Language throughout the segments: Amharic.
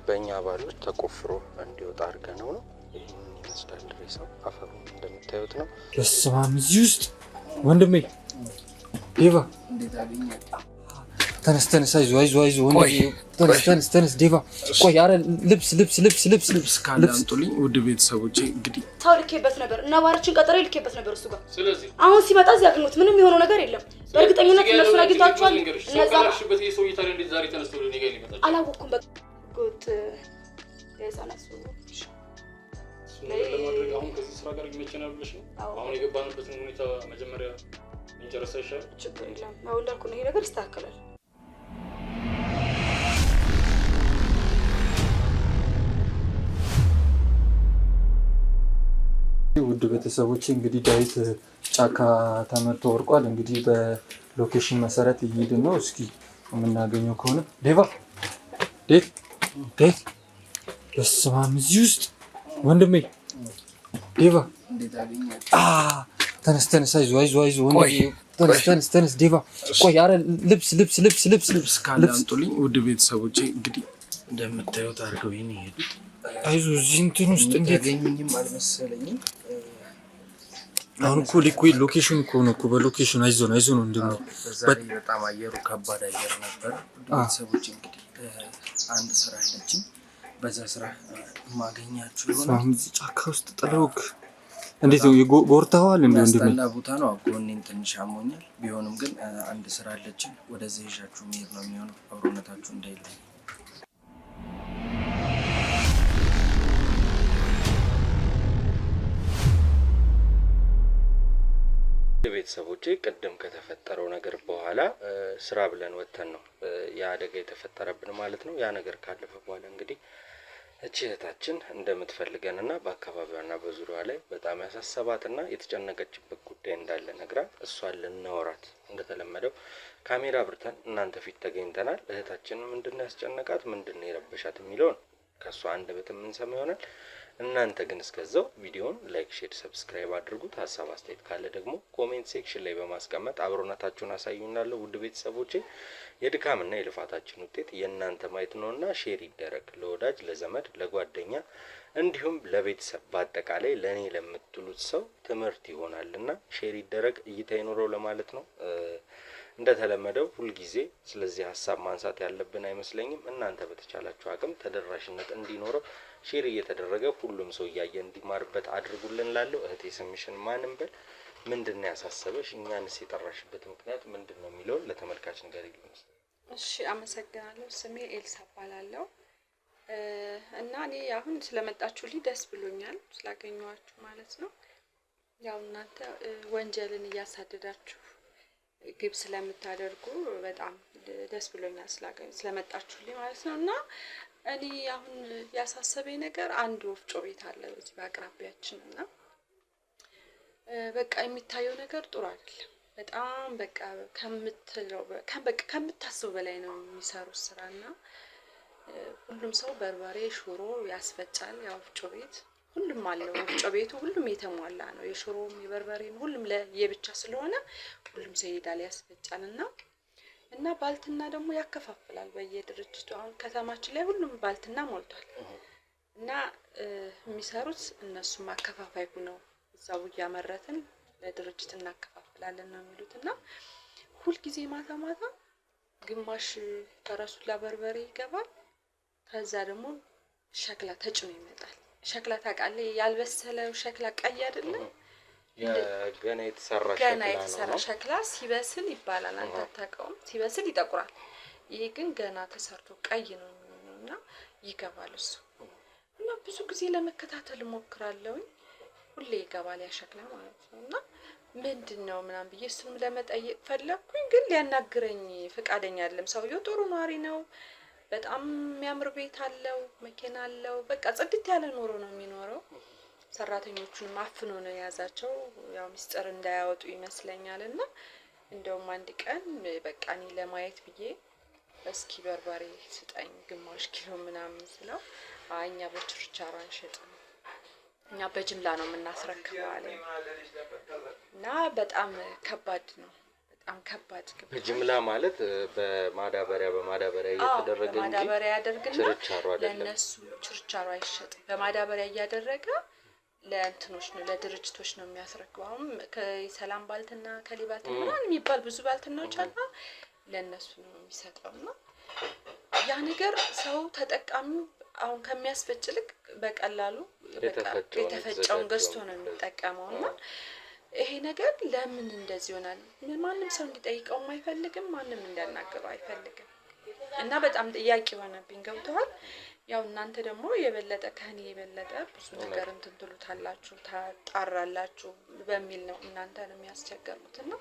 በእኛ ባሎች ተቆፍሮ እንዲወጣ አድርገነው ነው። ይህን ይመስላል ሬሳው። አፈሩ እንደምታዩት ነው። በስመ አብ። እዚህ ውስጥ ወንድሜ ዴቫ ተነስ አይዞህ ወንድሜ ተነስ ዴቫ። ቆይ ኧረ ልብስ ካለ አምጡልኝ። ውድ ቤተሰቦቼ እንግዲህ ሰው ልኬበት ነበር እና ባርችን ቀጠሮ ልኬበት ነበር እሱ ጋር። ስለዚህ አሁን ሲመጣ እዚህ አግኝቶት ምንም የሆነው ነገር የለም። በእርግጠኝነት እነሱን አግኝታችኋል። እነዛ ሽበት የሰው ይታሪ እንዴት ዛሬ ተነስተው ለኔ ጋር ይመጣል አላወኩም። በቁጥ የሳናሱ ለማድረግ አሁን ከዚህ ስራ ጋር ይመቸናል ብለሽ ነው? አሁን የገባንበትን ሁኔታ መጀመሪያ እንጨርሳ ይሻላል። ችግር የለም። አሁን እንዳልኩ ነው፣ ይሄ ነገር ይስተካከላል። ውድ ቤተሰቦቼ እንግዲህ ዳዊት ጫካ ተመርቶ ወርቋል። እንግዲህ በሎኬሽን መሰረት እየሄድን ነው። እስኪ የምናገኘው ከሆነ ዴቫ በስመ አብ። እዚህ ውስጥ ወንድሜ ዴቫ ተነስ አይዞህ ወንድሜ ተነስ ዴቫ። ቆይ ኧረ ልብስ ካለ አምጡልኝ። ውድ ቤተሰቦቼ እንግዲህ እንደምታዩት አድርገው ይሄን ይሄዱት። አይዞህ እዚህ እንትን ውስጥ እንዴት ያገኙኝም አልመሰለኝም። አሁን እኮ ሊኩዊድ ሎኬሽን እኮ ነው እኮ በሎኬሽን አይዞህ ነው እንደምን በጣም አየሩ ከባድ አየር ነበር። ቤተሰቦቼ እንግዲህ አንድ ስራ አለችኝ። በዛ ስራ ማገኛችሁ ይሆናል። እዚህ ጫካ ውስጥ ጥለውክ እንዴት ነው ጎርተዋል? እንደምን ቦታ ነው። ጎኔን ትንሽ አሞኛል። ቢሆንም ግን አንድ ስራ አለችኝ። ወደዚህ ይዣችሁ መሄድ ነው የሚሆነው። አብሮነታችሁ እንዳይለይ። ቤተሰቦቼ ቅድም ከተፈጠረው ነገር በኋላ ስራ ብለን ወተን ነው ያ አደጋ የተፈጠረብን ማለት ነው። ያ ነገር ካለፈ በኋላ እንግዲህ እቺ እህታችን እንደምትፈልገንና በአካባቢዋና በዙሪያዋ ላይ በጣም ያሳሰባትና የተጨነቀችበት ጉዳይ እንዳለ ነግራ እሷን ልናወራት እንደተለመደው ካሜራ አብርተን እናንተ ፊት ተገኝተናል። እህታችን ምንድነው ያስጨነቃት፣ ምንድነው የረበሻት የሚለውን ከሷ አንደበት የምንሰማ ይሆናል። እናንተ ግን እስከዛው ቪዲዮውን ላይክ፣ ሼር፣ ሰብስክራይብ አድርጉት። ሀሳብ አስተያየት ካለ ደግሞ ኮሜንት ሴክሽን ላይ በማስቀመጥ አብሮነታችሁን አሳዩናለሁ። ውድ ቤተሰቦቼ የድካምና የልፋታችን ውጤት የእናንተ ማየት ነውና ሼር ይደረግ ለወዳጅ፣ ለዘመድ፣ ለጓደኛ እንዲሁም ለቤተሰብ በአጠቃላይ ለኔ ለምትሉት ሰው ትምህርት ይሆናልና ሼር ይደረግ፣ እይታ ይኖረው ለማለት ነው። እንደተለመደው ሁልጊዜ ስለዚህ ሀሳብ ማንሳት ያለብን አይመስለኝም። እናንተ በተቻላችሁ አቅም ተደራሽነት እንዲኖረው ሼር እየተደረገ ሁሉም ሰው እያየ እንዲማርበት አድርጉልን። ላለው እህቴ ስምሽን ማንም በል ምንድነው ያሳሰበሽ፣ እኛንስ የጠራሽበት ምክንያት ምንድነው የሚለውን ለተመልካች ንገሪልኝ። እሺ፣ አመሰግናለሁ። ስሜ ኤልሳ እባላለሁ እና እኔ አሁን ስለመጣችሁልኝ ደስ ብሎኛል፣ ስላገኘኋችሁ ማለት ነው። ያው እናንተ ወንጀልን እያሳደዳችሁ ግብ ስለምታደርጉ በጣም ደስ ብሎኛል ስለመጣችሁልኝ ማለት ነው። እና እኔ አሁን ያሳሰበኝ ነገር አንድ ወፍጮ ቤት አለ በዚህ በአቅራቢያችን እና በቃ የሚታየው ነገር ጥሩ አይደለም። በጣም በቃ ከምታስቡ በላይ ነው የሚሰሩት ስራና ሁሉም ሰው በርበሬ፣ ሽሮ ያስፈጫል። ያው ወፍጮ ቤት ሁሉም አለው። ወፍጮ ቤቱ ሁሉም የተሟላ ነው። የሽሮም የበርበሬም ሁሉም ለየብቻ ስለሆነ ሁሉም ሰው ይሄዳል ያስፈጫልና እና ባልትና ደግሞ ያከፋፍላል በየድርጅቱ። አሁን ከተማችን ላይ ሁሉም ባልትና ሞልቷል እና የሚሰሩት እነሱ ማከፋፋይ ሆነው እዛው እያመረትን ለድርጅት እናከፋፍላለን ነው የሚሉትና ሁልጊዜ ማታ ግማሽ ፈረሱላ በርበሬ ይገባል። ከዛ ደግሞ ሸክላ ተጭኖ ይመጣል። ሸክላ ታውቃለህ? ያልበሰለው ሸክላ ቀይ አይደለ? ገና የተሰራ ሸክላ ሲበስል ይባላል። አንተ አታውቀውም። ሲበስል ይጠቁራል። ይሄ ግን ገና ተሰርቶ ቀይ ነው እና ይገባል እሱ። እና ብዙ ጊዜ ለመከታተል ሞክራለሁኝ። ሁሌ ይገባል ያ ሸክላ ማለት ነው። እና ምንድነው ምናምን ብዬ እሱንም ለመጠየቅ ፈለኩኝ፣ ግን ሊያናግረኝ ፈቃደኛ አይደለም። ሰውየው ጥሩ ኗሪ ነው። በጣም የሚያምር ቤት አለው፣ መኪና አለው። በቃ ጽድት ያለ ኑሮ ነው የሚኖረው። ሰራተኞቹን አፍኖ ነው የያዛቸው፣ ያው ሚስጥር እንዳያወጡ ይመስለኛልና እንደውም አንድ ቀን በቃ እኔ ለማየት ብዬ እስኪ በርበሬ ስጠኝ ግማሽ ኪሎ ምናምን ስለው እኛ በችርቻሮ አንሸጥም፣ እኛ በጅምላ ነው የምናስረክበው አለኝ። እና በጣም ከባድ ነው። በጣም ከባድ ግብር። በጅምላ ማለት በማዳበሪያ እየተደረገ እንጂ በማዳበሪያ ያደርግና ችርቻሮ አይደለም። ለነሱ ችርቻሮ አይሸጥም። በማዳበሪያ እያደረገ ለእንትኖች ነው ለድርጅቶች ነው የሚያስረክበው። አሁን ከሰላም ባልትና ከሊባልትና ምናምን የሚባል ብዙ ባልትናዎች አሉ። ለነሱ ነው የሚሰጠውና ያ ነገር ሰው ተጠቃሚው አሁን ከሚያስፈጭልክ በቀላሉ የተፈጨውን ገዝቶ ነው የሚጠቀመውና ይሄ ነገር ለምን እንደዚህ ይሆናል? ማንም ሰው እንዲጠይቀው አይፈልግም፣ ማንም እንዲያናገረው አይፈልግም። እና በጣም ጥያቄ ሆነብኝ። ገብቷል? ያው እናንተ ደግሞ የበለጠ ከኔ የበለጠ ብዙ ነገር እንትን ትሉታላችሁ ታጣራላችሁ በሚል ነው እናንተን የሚያስቸገሩትና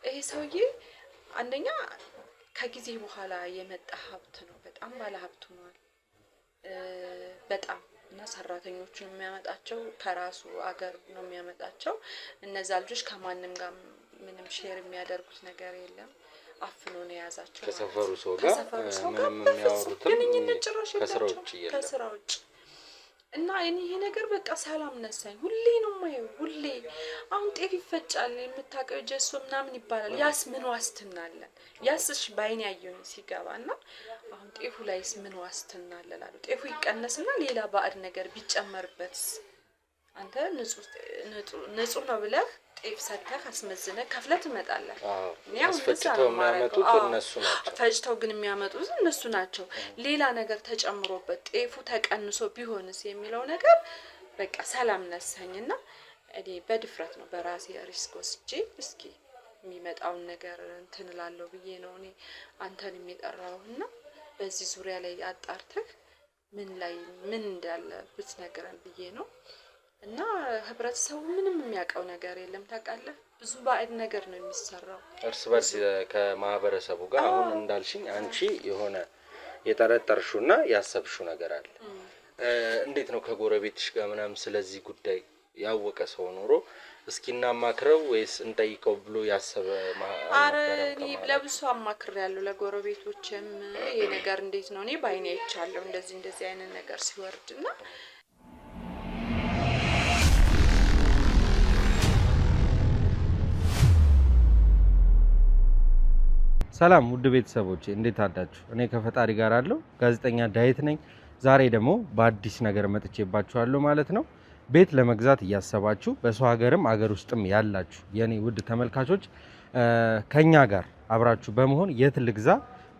ይሄ ሰውዬ አንደኛ ከጊዜ በኋላ የመጣ ሀብት ነው። በጣም ባለ ሀብት ሆኗል። በጣም እና ሰራተኞቹን የሚያመጣቸው ከራሱ አገር ነው የሚያመጣቸው። እነዛ ልጆች ከማንም ጋር ምንም ሼር የሚያደርጉት ነገር የለም። አፍኖ ነው የያዛቸው ከሰፈሩ ሰው ጋር ምንም የሚያወሩት ግንኙነት ጭራሽ ከስራ ውጭ እና ይሄ ነገር በቃ ሰላም ነሳኝ። ሁሌ ነው የማየው ሁሌ። አሁን ጤፍ ይፈጫል የምታውቀው ጀሶ ምናምን ይባላል። ያስ ምን ዋስትና አለን? ያስሽ ባይኔ ያየው ሲገባና አሁን ጤፉ ላይስ ምን ዋስትና አለላሉ? ጤፉ ይቀነስና ሌላ ባዕድ ነገር ቢጨመርበት አንተ ንጹህ ነው ብለህ ጤፍ ሰተህ አስመዝነህ ከፍለህ ትመጣለህ። አስፈጭተው የሚያመጡት እነሱ ናቸው። ፈጭተው ግን የሚያመጡት እነሱ ናቸው። ሌላ ነገር ተጨምሮበት ጤፉ ተቀንሶ ቢሆንስ የሚለው ነገር በቃ ሰላም ነሳኝና እኔ በድፍረት ነው በራሴ ሪስክ ወስጄ እስኪ የሚመጣውን ነገር እንትን እላለሁ ብዬ ነው እኔ አንተን የሚጠራውና በዚህ ዙሪያ ላይ አጣርተህ ምን እንዳለ ብትነግረን ብዬ ነው። እና ህብረተሰቡ ምንም የሚያውቀው ነገር የለም ታውቃለህ። ብዙ ባዕድ ነገር ነው የሚሰራው እርስ በርስ ከማህበረሰቡ ጋር። አሁን እንዳልሽኝ አንቺ የሆነ የጠረጠርሹና ያሰብሹ ነገር አለ። እንዴት ነው ከጎረቤትሽ ጋር ምናምን ስለዚህ ጉዳይ ያወቀ ሰው ኖሮ እስኪ እናማክረው ወይስ እንጠይቀው ብሎ ያሰበ እኔ ለብዙ አማክሬያለሁ። ለጎረቤቶችም ይሄ ነገር እንዴት ነው እኔ ባይኔ አይቻለሁ እንደዚህ አይነት ነገር ሲወርድና ሰላም ውድ ቤተሰቦቼ እንዴት አዳችሁ? እኔ ከፈጣሪ ጋር አለው ጋዜጠኛ ዳዊት ነኝ። ዛሬ ደግሞ በአዲስ ነገር መጥቼባችኋለሁ ማለት ነው። ቤት ለመግዛት እያሰባችሁ በሰው ሀገርም አገር ውስጥም ያላችሁ የኔ ውድ ተመልካቾች ከኛ ጋር አብራችሁ በመሆን የት ልግዛ፣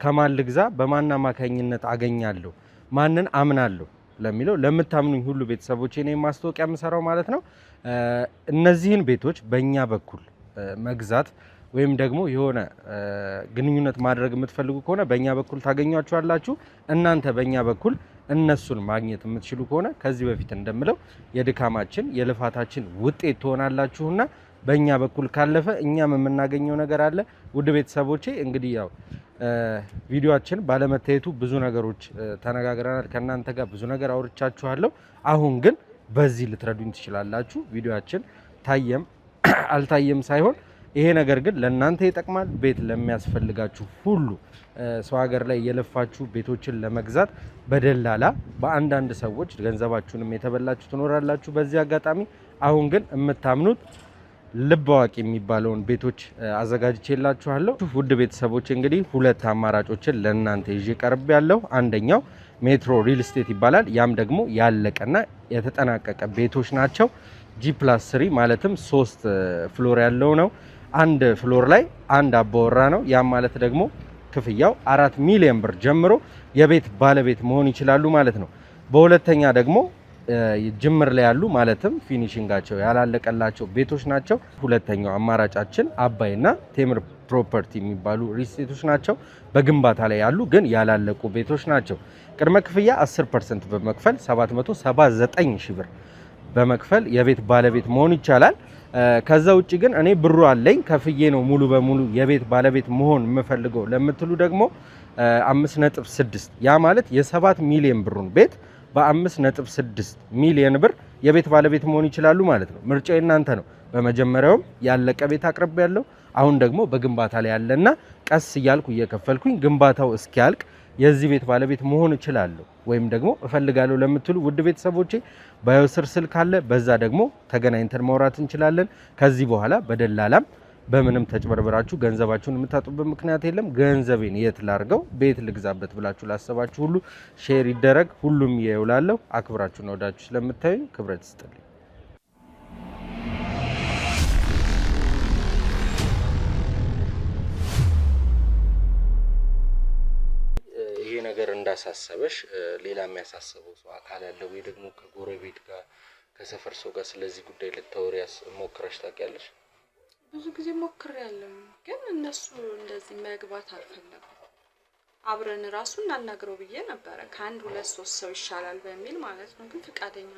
ከማን ልግዛ፣ በማን አማካኝነት አገኛለሁ፣ ማንን አምናለሁ ለሚለው ለምታምኑኝ ሁሉ ቤተሰቦቼ እኔ ማስታወቂያ የምሰራው ማለት ነው። እነዚህን ቤቶች በእኛ በኩል መግዛት ወይም ደግሞ የሆነ ግንኙነት ማድረግ የምትፈልጉ ከሆነ በእኛ በኩል ታገኟቸዋላችሁ። እናንተ በእኛ በኩል እነሱን ማግኘት የምትችሉ ከሆነ ከዚህ በፊት እንደምለው የድካማችን የልፋታችን ውጤት ትሆናላችሁና በእኛ በኩል ካለፈ እኛም የምናገኘው ነገር አለ። ውድ ቤተሰቦቼ እንግዲህ ያው ቪዲዮአችን ባለመታየቱ ብዙ ነገሮች ተነጋግረናል። ከእናንተ ጋር ብዙ ነገር አውርቻችኋለሁ። አሁን ግን በዚህ ልትረዱኝ ትችላላችሁ። ቪዲዮአችን ታየም አልታየም ሳይሆን ይሄ ነገር ግን ለእናንተ ይጠቅማል። ቤት ለሚያስፈልጋችሁ ሁሉ ሰው ሀገር ላይ የለፋችሁ ቤቶችን ለመግዛት በደላላ በአንዳንድ ሰዎች ገንዘባችሁንም የተበላችሁ ትኖራላችሁ። በዚህ አጋጣሚ አሁን ግን የምታምኑት ልብ አዋቂ የሚባለውን ቤቶች አዘጋጅቼላችኋለሁ። ውድ ቤተሰቦች እንግዲህ ሁለት አማራጮችን ለእናንተ ይዤ ቀርብ ያለው አንደኛው ሜትሮ ሪል ስቴት ይባላል። ያም ደግሞ ያለቀና የተጠናቀቀ ቤቶች ናቸው። G+3 ማለትም 3 ፍሎር ያለው ነው። አንድ ፍሎር ላይ አንድ አባወራ ነው። ያም ማለት ደግሞ ክፍያው 4 ሚሊዮን ብር ጀምሮ የቤት ባለቤት መሆን ይችላሉ ማለት ነው። በሁለተኛ ደግሞ ጅምር ላይ ያሉ ማለትም ፊኒሺንጋቸው ያላለቀላቸው ቤቶች ናቸው። ሁለተኛው አማራጫችን አባይና ቴምር ፕሮፐርቲ የሚባሉ ሪስቴቶች ናቸው። በግንባታ ላይ ያሉ ግን ያላለቁ ቤቶች ናቸው። ቅድመ ክፍያ 10% በመክፈል 779 ሺህ ብር በመክፈል የቤት ባለቤት መሆን ይቻላል። ከዛ ውጪ ግን እኔ ብሩ አለኝ ከፍዬ ነው ሙሉ በሙሉ የቤት ባለቤት መሆን የምፈልገው ለምትሉ ደግሞ 5.6 ያ ማለት የ7 ሚሊዮን ብሩን ቤት በ5.6 ሚሊዮን ብር የቤት ባለቤት መሆን ይችላሉ ማለት ነው። ምርጫው እናንተ ነው። በመጀመሪያውም ያለቀ ቤት አቅርቤ ያለው አሁን ደግሞ በግንባታ ላይ ያለና ቀስ እያልኩ እየከፈልኩኝ ግንባታው እስኪያልቅ የዚህ ቤት ባለቤት መሆን እችላለሁ ወይም ደግሞ እፈልጋለሁ ለምትሉ ውድ ቤተሰቦቼ ባዮ ስር ስልክ አለ። በዛ ደግሞ ተገናኝተን ማውራት እንችላለን። ከዚህ በኋላ በደላላም በምንም ተጭበርብራችሁ ገንዘባችሁን የምታጡበት ምክንያት የለም። ገንዘቤን የት ላርገው፣ ቤት ልግዛበት ብላችሁ ላሰባችሁ ሁሉ ሼር ይደረግ። ሁሉም ይውላለሁ። አክብራችሁን ወዳችሁ ስለምታዩኝ ክብረት ይስጥልኝ። ይሄ ነገር እንዳሳሰበሽ ሌላ የሚያሳስበው ሰው አካል አለ ወይ? ደግሞ ከጎረቤት ጋር ከሰፈር ሰው ጋር ስለዚህ ጉዳይ ልታወሪ ሞክረሽ ታውቂያለሽ? ብዙ ጊዜ ሞክሬያለሁ፣ ግን እነሱ እንደዚህ መግባት አልፈለጉም። አብረን ራሱ እናናግረው ብዬ ነበረ፣ ከአንድ 2-3 ሰው ይሻላል በሚል ማለት ነው። ግን ፈቃደኛ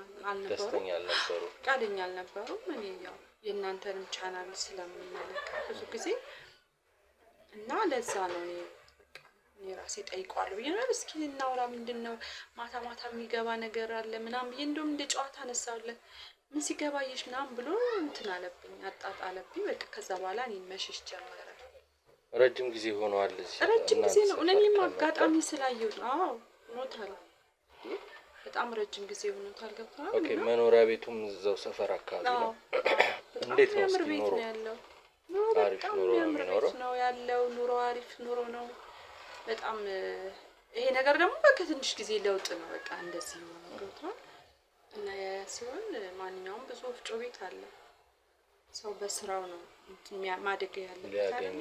አልነበሩም። እኔ ያው የእናንተንም ቻናል ስለምመለከት ብዙ ጊዜ እና ለዛ ነው እኔ ራሴ ጠይቀዋለሁ ብዬ ነው። እስኪ እናውራ፣ ምንድነው ማታ ማታ የሚገባ ነገር አለ ምናምን ብዬ እንደውም እንደ ጨዋታ አነሳውለት። ምን ሲገባየሽ ምናምን ብሎ እንትን አለብኝ፣ አጣጣለብኝ። በቃ ከዛ በኋላ እኔን መሸሽ ጀመረ። ረጅም ጊዜ ሆነዋል እዚህ? ረጅም ጊዜ ነው። እኔም አጋጣሚ ስላየሁት ነው። አዎ ሆኖታል፣ በጣም ረጅም ጊዜ ሆኖታል። ገብቷል። ኦኬ። መኖሪያ ቤቱም እዛው ሰፈር አካባቢ ነው? እንዴት ነው? የሚያምር ቤት ነው ያለው። አሪፍ ኑሮ ነው የሚኖረው ነው ያለው። ኑሮ አሪፍ ኑሮ ነው በጣም። ይሄ ነገር ደግሞ ከትንሽ ጊዜ ለውጥ ነው። በቃ እንደዚህ ነው ገብቷል። እና ሲሆን ማንኛውም ብዙ ወፍጮ ቤት አለ። ሰው በስራው ነው ማደግ ያለበት አይደል?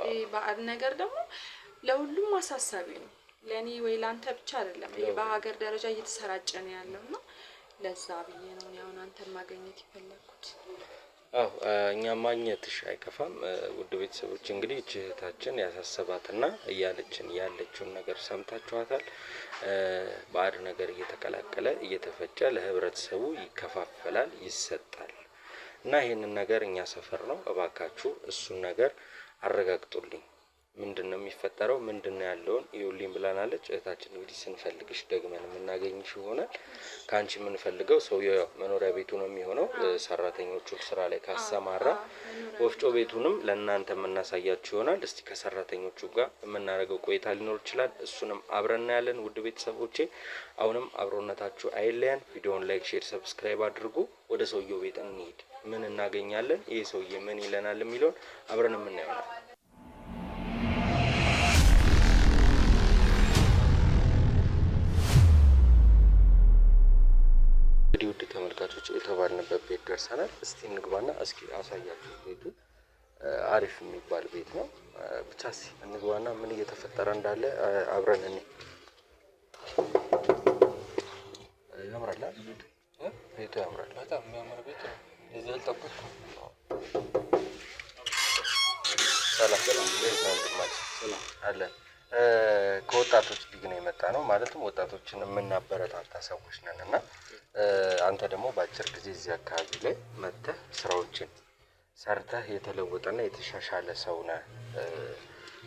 ይሄ ባዕድ ነገር ደግሞ ለሁሉም አሳሳቢ ነው። ለኔ ወይ ላንተ ብቻ አይደለም። ይሄ በሀገር ደረጃ እየተሰራጨ ነው ያለውና ለዛ ብዬ ነው አሁን አንተን ማግኘት የፈለኩት። አዎ እኛ ማግኘትሽ አይከፋም። ውድ ቤተሰቦች እንግዲህ እህታችን ያሳሰባትና ያለችውን ነገር ሰምታችኋታል። ባዕድ ነገር እየተቀላቀለ እየተፈጨ ለህብረተሰቡ ይከፋፈላል፣ ይሰጣል እና ይሄንን ነገር እኛ ሰፈር ነው፣ እባካችሁ እሱን ነገር አረጋግጡልኝ። ምንድነው የሚፈጠረው? ምንድነው ያለውን ይውልኝ ብላናለች እህታችን። እንግዲህ ስንፈልግሽ ደግመን የምናገኝሽ ይሆናል። ካንቺ የምንፈልገው ሰውየው መኖሪያ ቤቱ ነው የሚሆነው። ሰራተኞቹን ስራ ላይ ካሰማራ ወፍጮ ቤቱንም ለእናንተ የምናሳያችሁ ይሆናል። እስቲ ከሰራተኞቹ ጋር የምናደርገው ቆይታ ሊኖር ይችላል። እሱንም አብረን እናያለን። ውድ ቤተሰቦቼ አሁንም አብሮነታችሁ አይለያን። ቪዲዮውን ላይክ፣ ሼር፣ ሰብስክራይብ አድርጉ። ወደ ሰውየው ቤት እንሂድ። ምን እናገኛለን፣ ይሄ ሰውዬ ምን ይለናል የሚለውን አብረን የምናየው ነው። እንግዲህ ውድ ተመልካቾች የተባልንበት ቤት ደርሰናል። እስቲ እንግባና እስኪ አሳያችሁ። ቤቱ አሪፍ የሚባል ቤት ነው። ብቻ እስቲ እንግባና ምን እየተፈጠረ እንዳለ አብረን እንይ። ያምራል ቤቱ፣ ያምራል። በጣም የሚያምር ቤት ነው። እዚህ አልጠበቅኩም። ሰላም ሰላም አለ። ከወጣቶች ሊግ ነው የመጣ ነው። ማለትም ወጣቶችን የምናበረታታ ሰዎች ነን እና አንተ ደግሞ በአጭር ጊዜ እዚህ አካባቢ ላይ መጥተህ ስራዎችን ሰርተህ የተለወጠና የተሻሻለ ሰው ነህ፣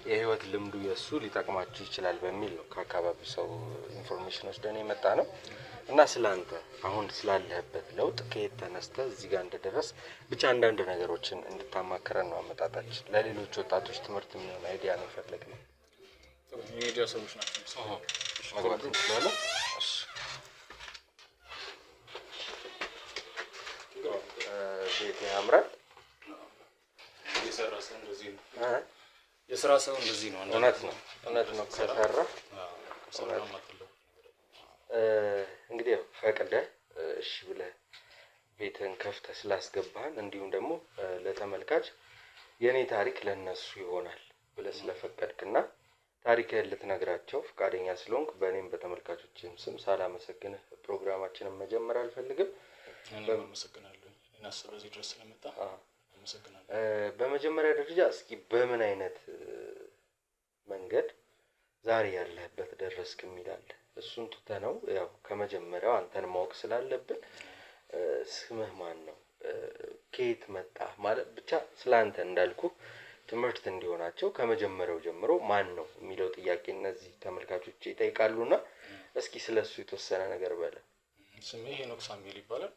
የህይወት ልምዱ የእሱ ሊጠቅማችሁ ይችላል በሚል ነው ከአካባቢው ሰው ኢንፎርሜሽን ወስደን የመጣ ነው እና ስለ አንተ አሁን ስላለህበት ለውጥ ከየት ተነስተህ እዚህ ጋር እንደደረስ ብቻ አንዳንድ ነገሮችን እንድታማክረን ነው አመጣጣችን። ለሌሎች ወጣቶች ትምህርት የሚሆን አይዲያ ነው የፈለግነው። የሚዲያ ሰዎች ናቸው። መግባት እንችላለን? ቤት ያምራል። የሰራ ሰው እንደዚህ ነው። የስራ ሰው እንደዚህ ነው። እውነት ነው፣ እውነት ነው። ከሰራ እንግዲህ ፈቅደህ እሺ ብለህ ቤትን ከፍተህ ስላስገባህን እንዲሁም ደግሞ ለተመልካች የኔ ታሪክ ለነሱ ይሆናል ብለህ ስለፈቀድክና ታሪክህን ልትነግራቸው ፈቃደኛ ስለሆንክ በእኔም በተመልካቾችም ስም ሳላመሰግንህ ፕሮግራማችንን መጀመር አልፈልግም። አመሰግናለሁ። እናስ በዚህ ድረስ ስለመጣ አመሰግናለሁ። በመጀመሪያ ደረጃ እስኪ በምን አይነት መንገድ ዛሬ ያለህበት ደረስክ የሚላል እሱን ትተነው ያው ከመጀመሪያው አንተን ማወቅ ስላለብን ስምህ ማን ነው? ከየት መጣ? ማለት ብቻ ስላንተ እንዳልኩ ትምህርት እንዲሆናቸው ከመጀመሪያው ጀምሮ ማን ነው የሚለው ጥያቄ እነዚህ ተመልካቾች ይጠይቃሉና እስኪ ስለሱ የተወሰነ ነገር በለ። ስሜ ሄኖክ ሳሙኤል ይባላል።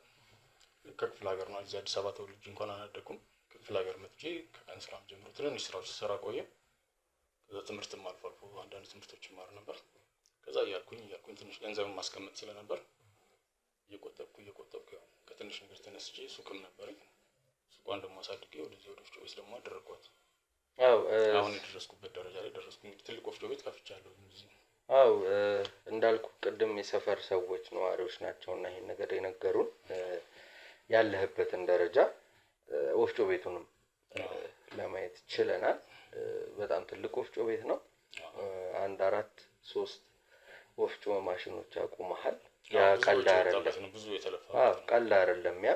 ከክፍለ ሀገር ነው። እዚህ አዲስ አበባ ተወልጄ እንኳን አላደኩም። ክፍለ ሀገር መጥቼ ከቀን ስራም ጀምሮ ትንሽ ስራዎች ስራ ቆየ። ከዛ ትምህርትም አልፎ አልፎ አንዳንድ ትምህርቶች ማር ነበር። ከዛ እያልኩኝ ትንሽ ገንዘብም ማስቀመጥ ስለነበር እየቆጠብኩ ያው ከትንሽ ነገር ተነስቼ ሱቅም ነበረኝ። ሱቋን ደግሞ አሳድጌ ወደዚህ ወደ ወፍጮ ቤት ደግሞ አደረኳት። አሁን የደረስኩበት ደረጃ ላይ ደረስኩ። እንግዲህ ትልቅ ወፍጮ ቤት ከፍቻለሁ እዚህ። እንዳልኩ ቅድም የሰፈር ሰዎች ነዋሪዎች ናቸውና ይሄን ነገር የነገሩን ያለህበትን ደረጃ ወፍጮ ቤቱንም ለማየት ችለናል። በጣም ትልቅ ወፍጮ ቤት ነው። 1 4 3 ወፍጮ ማሽኖች አቁመሃል። ያ ቀልድ አይደለም፣ ብዙ የተለፋ ቀልድ አይደለም ያ።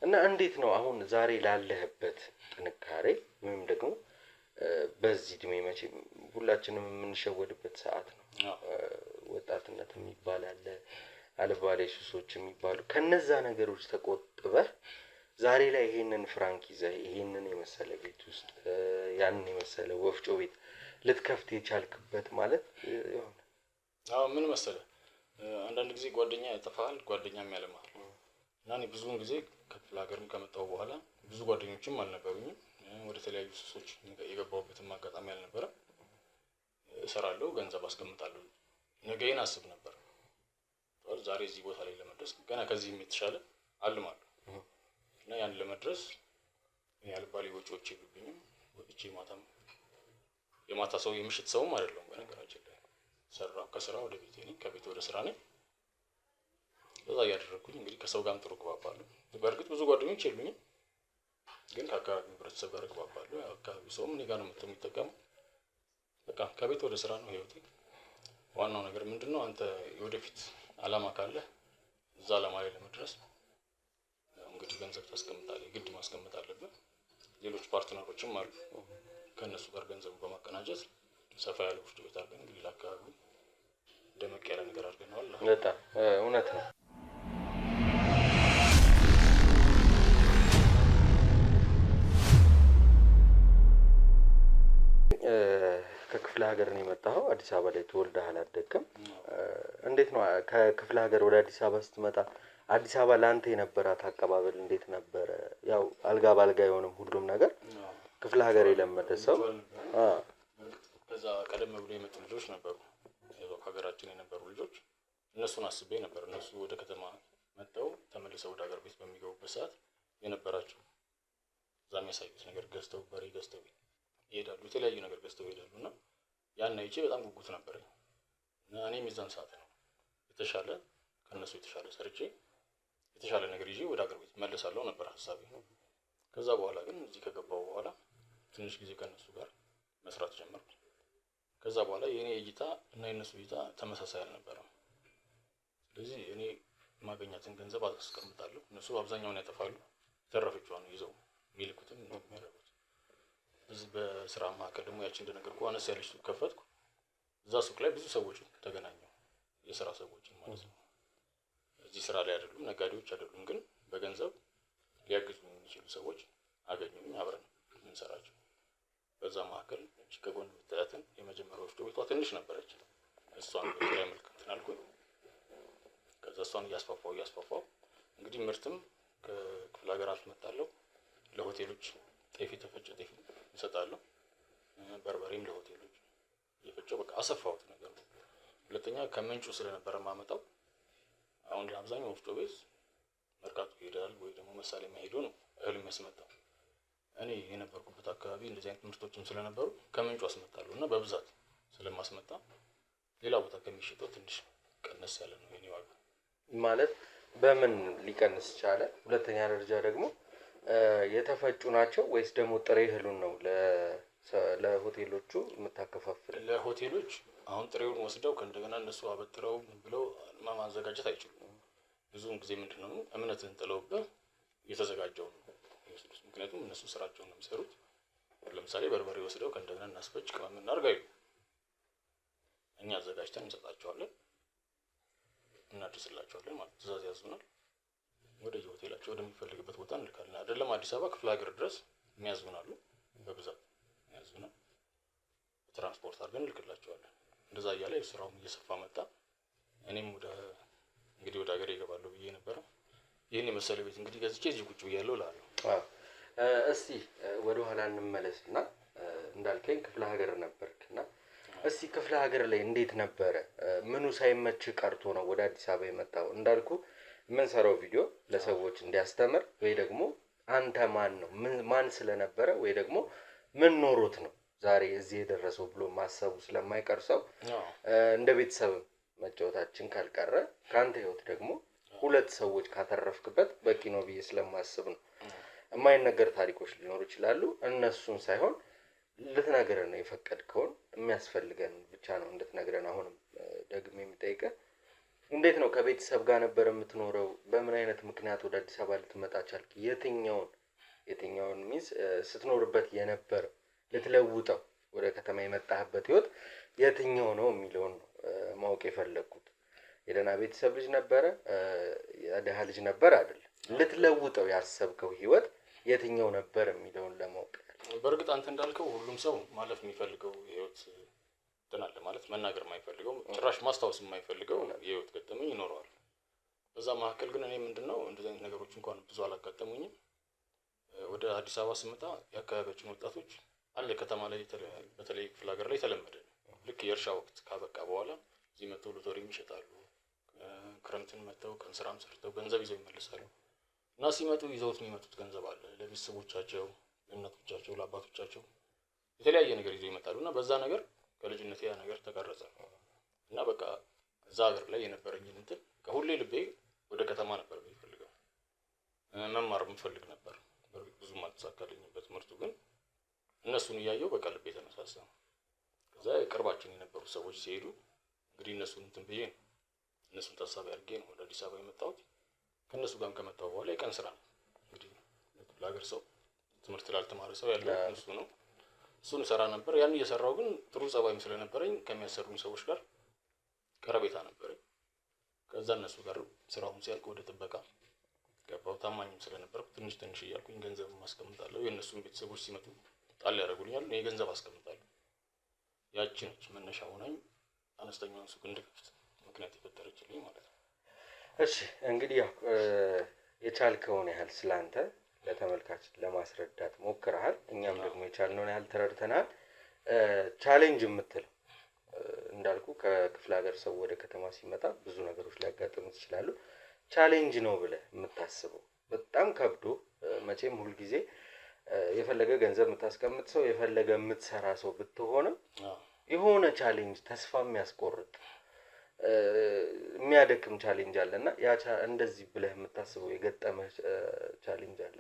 እና እንዴት ነው አሁን ዛሬ ላለህበት ጥንካሬ ወይም ደግሞ በዚህ እድሜ መቼም ሁላችንም የምንሸወድበት ሰዓት ነው። ወጣትነት የሚባል አለ፣ አልባሌ ሱሶች የሚባሉ ከነዛ ነገሮች ተቆጥበህ ዛሬ ላይ ይሄንን ፍራንክ ይዘህ ይሄንን የመሰለ ቤት ውስጥ ያንን የመሰለ ወፍጮ ቤት ልትከፍት የቻልክበት ማለት ይሆነ? ምን መሰለህ አንዳንድ ጊዜ ጓደኛ ያጠፋል፣ ጓደኛም ያለማል። እና እኔ ብዙውን ጊዜ ከክፍለ ሀገርም ከመጣሁ በኋላ ብዙ ጓደኞችም አልነበሩኝም። ወደ ተለያዩ ሱሶች የገባሁበትም አጋጣሚ አልነበረም። እሰራለሁ፣ ገንዘብ አስቀምጣለሁ፣ ነገዬን አስብ ነበር። ዛሬ እዚህ ቦታ ላይ ለመድረስ ገና ከዚህም የተሻለ አልማለሁ እና ያን ለመድረስ ያልባሌ ወጪዎች የሉብኝም። ወጥቼ የማታ ሰው የምሽት ሰውም አይደለሁም። በነገራችን ላይ ሰራው ከስራ ወደ ቤቴ ነኝ፣ ከቤት ወደ ስራ ነኝ። በዛ እያደረኩኝ እንግዲህ ከሰው ጋርም ጥሩ እግባባለሁ። በእርግጥ ብዙ ጓደኞች የሉኝም፣ ግን ከአካባቢ ህብረተሰብ ጋር እግባባለሁ። አካባቢ ሰውም እኔ ጋር ነው መጥቶ የሚጠቀመው። በቃ ከቤት ወደ ስራ ነው ህይወቴ። ዋናው ነገር ምንድነው? አንተ የወደፊት አላማ ካለ እዛ አላማ ላይ ለመድረስ እንግዲህ ገንዘብ ታስቀምጣለህ፣ ግድ ማስቀመጥ አለብህ። ሌሎች ፓርትነሮችም አሉ። ከእነሱ ጋር ገንዘቡ በማቀናጀት ሰፋ ያለ ወፍጮ ቤት አድርገን እንግዲህ ለአካባቢው ደመቅ ያለ ነገር አድርገናል። በጣም እውነት ነው። ከክፍለ ሀገር ነው የመጣኸው። አዲስ አበባ ላይ ተወልደህ አላደግክም። እንዴት ነው ከክፍለ ሀገር ወደ አዲስ አበባ ስትመጣ አዲስ አበባ ለአንተ የነበራት አቀባበል እንዴት ነበረ? ያው አልጋ ባልጋ የሆነም ሁሉም ነገር ክፍለ ሀገር የለመደ ሰው ከዛ ቀደም ብሎ የመጡ ልጆች ነበሩ፣ ሀገራችን የነበሩ ልጆች። እነሱን አስቤ ነበር። እነሱ ወደ ከተማ መጥተው ተመልሰው ወደ ሀገር ቤት በሚገቡበት ሰዓት የነበራቸው እዛ የሚያሳዩት ነገር ገዝተው በሬ ገዝተው ይሄዳሉ፣ የተለያዩ ነገር ገዝተው ይሄዳሉ። እና ያን አይቼ በጣም ጉጉት ነበረኝ እና እኔም የዛን ሰዓት ነው የተሻለ ከእነሱ የተሻለ ሰርቼ የተሻለ ነገር ይዤ ወደ ሀገር ቤት መለሳለሁ ነበር ሀሳቤ። ከዛ በኋላ ግን እዚህ ከገባሁ በኋላ ትንሽ ጊዜ ከእነሱ ጋር መስራት ጀመርኩ። ከዛ በኋላ የእኔ እይታ እና የእነሱ እይታ ተመሳሳይ አልነበረም። ስለዚህ እኔ ማገኛትን ገንዘብ አስቀምጣለሁ፣ እነሱ አብዛኛውን ያጠፋሉ፣ የተረፈችዋን ይዘው የሚልኩትን ነው የሚያደርጉት። እዚህ በስራ መካከል ደግሞ ያቺ እንደነገርኩ አነስ ያለች ሱቅ ከፈትኩ። እዛ ሱቅ ላይ ብዙ ሰዎች ተገናኘው፣ የስራ ሰዎችን ማለት ነው። እዚህ ስራ ላይ አይደሉም፣ ነጋዴዎች አይደሉም፣ ግን በገንዘብ ሊያግዙ የሚችሉ ሰዎች አገኙኝ። አብረን የምንሰራቸው በዛ መካከል እቺ ከጎን ብታያትን የመጀመሪያው ወፍጮ ቤቷ ትንሽ ነበረች። እሷን በኪራይ መልክ እንትን አልኩኝ። ከዛ እሷን እያስፋፋው እንግዲህ ምርትም ከክፍለ ሀገር አስመጣለሁ። ለሆቴሎች ጤፍ የተፈጨ ጤፍ እሰጣለሁ። በርበሬም ለሆቴሎች እየፈጨው በቃ አሰፋሁት ነገር ነው። ሁለተኛ ከምንጩ ስለነበረ ማመጣው አሁን ለአብዛኛው ወፍጮ ቤት መርካቶ ይሄዳል ወይ ደግሞ መሳሌ መሄዱ ነው እህል የሚያስመጣው። እኔ የነበርኩበት አካባቢ እንደዚህ አይነት ምርቶችም ስለነበሩ ከምንጩ አስመጣለሁ እና በብዛት ስለማስመጣ ሌላ ቦታ ከሚሸጠው ትንሽ ቀነስ ያለ ነው የኔ ዋጋ። ማለት በምን ሊቀንስ ቻለ? ሁለተኛ ደረጃ ደግሞ የተፈጩ ናቸው ወይስ ደግሞ ጥሬ እህሉን ነው ለሆቴሎቹ የምታከፋፍል? ለሆቴሎች አሁን ጥሬውን ወስደው ከእንደገና እነሱ አበጥረው ብለው ማዘጋጀት አይችሉም። ብዙውን ጊዜ ምንድነው እምነትን ጥለውብህ የተዘጋጀው ነው የሚወስዱት። ምክንያቱም እነሱ ስራቸውን ነው የሚሰሩት። ለምሳሌ በርበሬ ወስደው ከእንደገና እናስፈጭ ቅመም እናድርግ አይሉ። እኛ አዘጋጅተን እንሰጣቸዋለን፣ እናድርስላቸዋለን ማለት ትእዛዝ ያዙናል። ወደ የሆቴላቸው ወደሚፈልግበት ቦታ እንልካለን። አይደለም አዲስ አበባ ክፍለ ሀገር ድረስ የሚያዙናሉ፣ በብዛት የሚያዙናል። ትራንስፖርት አድርገን እንልክላቸዋለን። እንደዛ እያለ ስራውም እየሰፋ መጣ። እኔም እንግዲህ ወደ ሀገር ይገባለሁ ብዬ ነበረ። ይህን የመሰለ ቤት እንግዲህ ገዝቼ እዚህ ቁጭ ብያለሁ እላለሁ። እስቲ ወደ ኋላ እንመለስና እንዳልከኝ ክፍለ ሀገር ነበርክና እስቲ ክፍለ ሀገር ላይ እንዴት ነበረ? ምኑ ሳይመች ቀርቶ ነው ወደ አዲስ አበባ የመጣው? እንዳልኩ የምንሰራው ቪዲዮ ለሰዎች እንዲያስተምር ወይ ደግሞ አንተ ማን ነው ማን ስለነበረ ወይ ደግሞ ምን ኖሮት ነው ዛሬ እዚህ የደረሰው ብሎ ማሰቡ ስለማይቀር ሰው እንደ ቤተሰብ መጫወታችን ካልቀረ ከአንተ ህይወት ደግሞ ሁለት ሰዎች ካተረፍክበት በቂ ነው ብዬ ስለማስብ ነው። የማይነገር ታሪኮች ሊኖሩ ይችላሉ። እነሱን ሳይሆን ልትነግረን ነው የፈቀድከውን የሚያስፈልገን ብቻ ነው እንድትነግረን አሁንም ደግሜ የምጠይቀህ እንዴት ነው ከቤተሰብ ጋር ነበር የምትኖረው? በምን አይነት ምክንያት ወደ አዲስ አበባ ልትመጣ ቻልክ? የትኛውን ሚስ ስትኖርበት የነበረው ልትለውጠው ወደ ከተማ የመጣህበት ህይወት የትኛው ነው የሚለውን ነው ማወቅ የፈለግኩት። የደህና ቤተሰብ ልጅ ነበረ የደሃ ልጅ ነበር አይደል? ልትለውጠው ያሰብከው ህይወት የትኛው ነበር የሚለውን ለማወቅ። በእርግጥ አንተ እንዳልከው ሁሉም ሰው ማለፍ የሚፈልገው የህይወት አለ ማለት መናገር የማይፈልገው ጭራሽ ማስታወስ የማይፈልገው የህይወት ገጠመኝ ይኖረዋል። በዛ መካከል ግን እኔ ምንድነው እንደዚህ አይነት ነገሮች እንኳን ብዙ አላጋጠሙኝም። ወደ አዲስ አበባ ስመጣ የአካባቢያችን ወጣቶች አለ ከተማ ላይ በተለይ ክፍለ ሀገር ላይ ተለመደ ነው። ልክ የእርሻ ወቅት ካበቃ በኋላ እዚህ መተው ሎተሪም ይሸጣሉ። ክረምትን መተው ቀን ስራም ሰርተው ገንዘብ ይዘው ይመለሳሉ። እና ሲመጡ ይዘውት የሚመጡት ገንዘብ አለ ለቤተሰቦቻቸው፣ ለእናቶቻቸው፣ ለአባቶቻቸው የተለያየ ነገር ይዘው ይመጣሉ። እና በዛ ነገር ከልጅነቴ ያ ነገር ተቀረጸ እና በቃ እዛ ሀገር ላይ የነበረኝን እንትን ከሁሌ ልቤ ወደ ከተማ ነበር የሚፈልገው። መማር የምፈልግ ነበር። በእርግጥ ብዙም አልተሳካልኝም በትምህርቱ ግን እነሱን እያየሁ በቃ ልቤ ተነሳሳ። ከዛ የቅርባችን የነበሩ ሰዎች ሲሄዱ እንግዲህ እነሱን እንትን ብዬ ነው እነሱን ታሳቢ አድርጌ ነው ወደ አዲስ አበባ የመጣሁት። ከእነሱ ጋርም ከመጣሁ በኋላ የቀን ስራ ነው እንግዲህ ለሀገር ሰው ትምህርት ላልተማረ ሰው ያለው እሱ ነው። እሱን እሰራ ነበር። ያን እየሰራው ግን ጥሩ ጸባይም ስለነበረኝ ከሚያሰሩኝ ሰዎች ጋር ቀረቤታ ነበረኝ። ከዛ እነሱ ጋር ስራውን ሲያልቅ ወደ ጥበቃ ገባሁ። ታማኝም ስለነበርኩ ትንሽ እያልኩኝ ገንዘብ ማስቀምጣለሁ። የእነሱን ቤተሰቦች ሲመጡ ጣል ያደርጉልኛል፣ እኔ ገንዘብ አስቀምጣለሁ። ያቺ ነች መነሻ ሆናኝ አነስተኛውን ሱቅ እንድከፍት ምክንያት የፈጠረችልኝ ማለት ነው። እሺ እንግዲህ ያው የቻልከውን ያህል ስላንተ ለተመልካች ለማስረዳት ሞክረሃል። እኛም ደግሞ የቻልነውን ያህል ተረድተናል። ቻሌንጅ የምትለው እንዳልኩ ከክፍለ ሀገር ሰው ወደ ከተማ ሲመጣ ብዙ ነገሮች ሊያጋጥሙት ይችላሉ። ቻሌንጅ ነው ብለህ የምታስበው በጣም ከብዶ መቼም ሁልጊዜ የፈለገ ገንዘብ የምታስቀምጥ ሰው የፈለገ የምትሰራ ሰው ብትሆንም የሆነ ቻሌንጅ ተስፋ የሚያስቆርጥ የሚያደክም ቻሌንጅ አለና ያ እንደዚህ ብለህ የምታስበው የገጠመህ ቻሌንጅ አለ?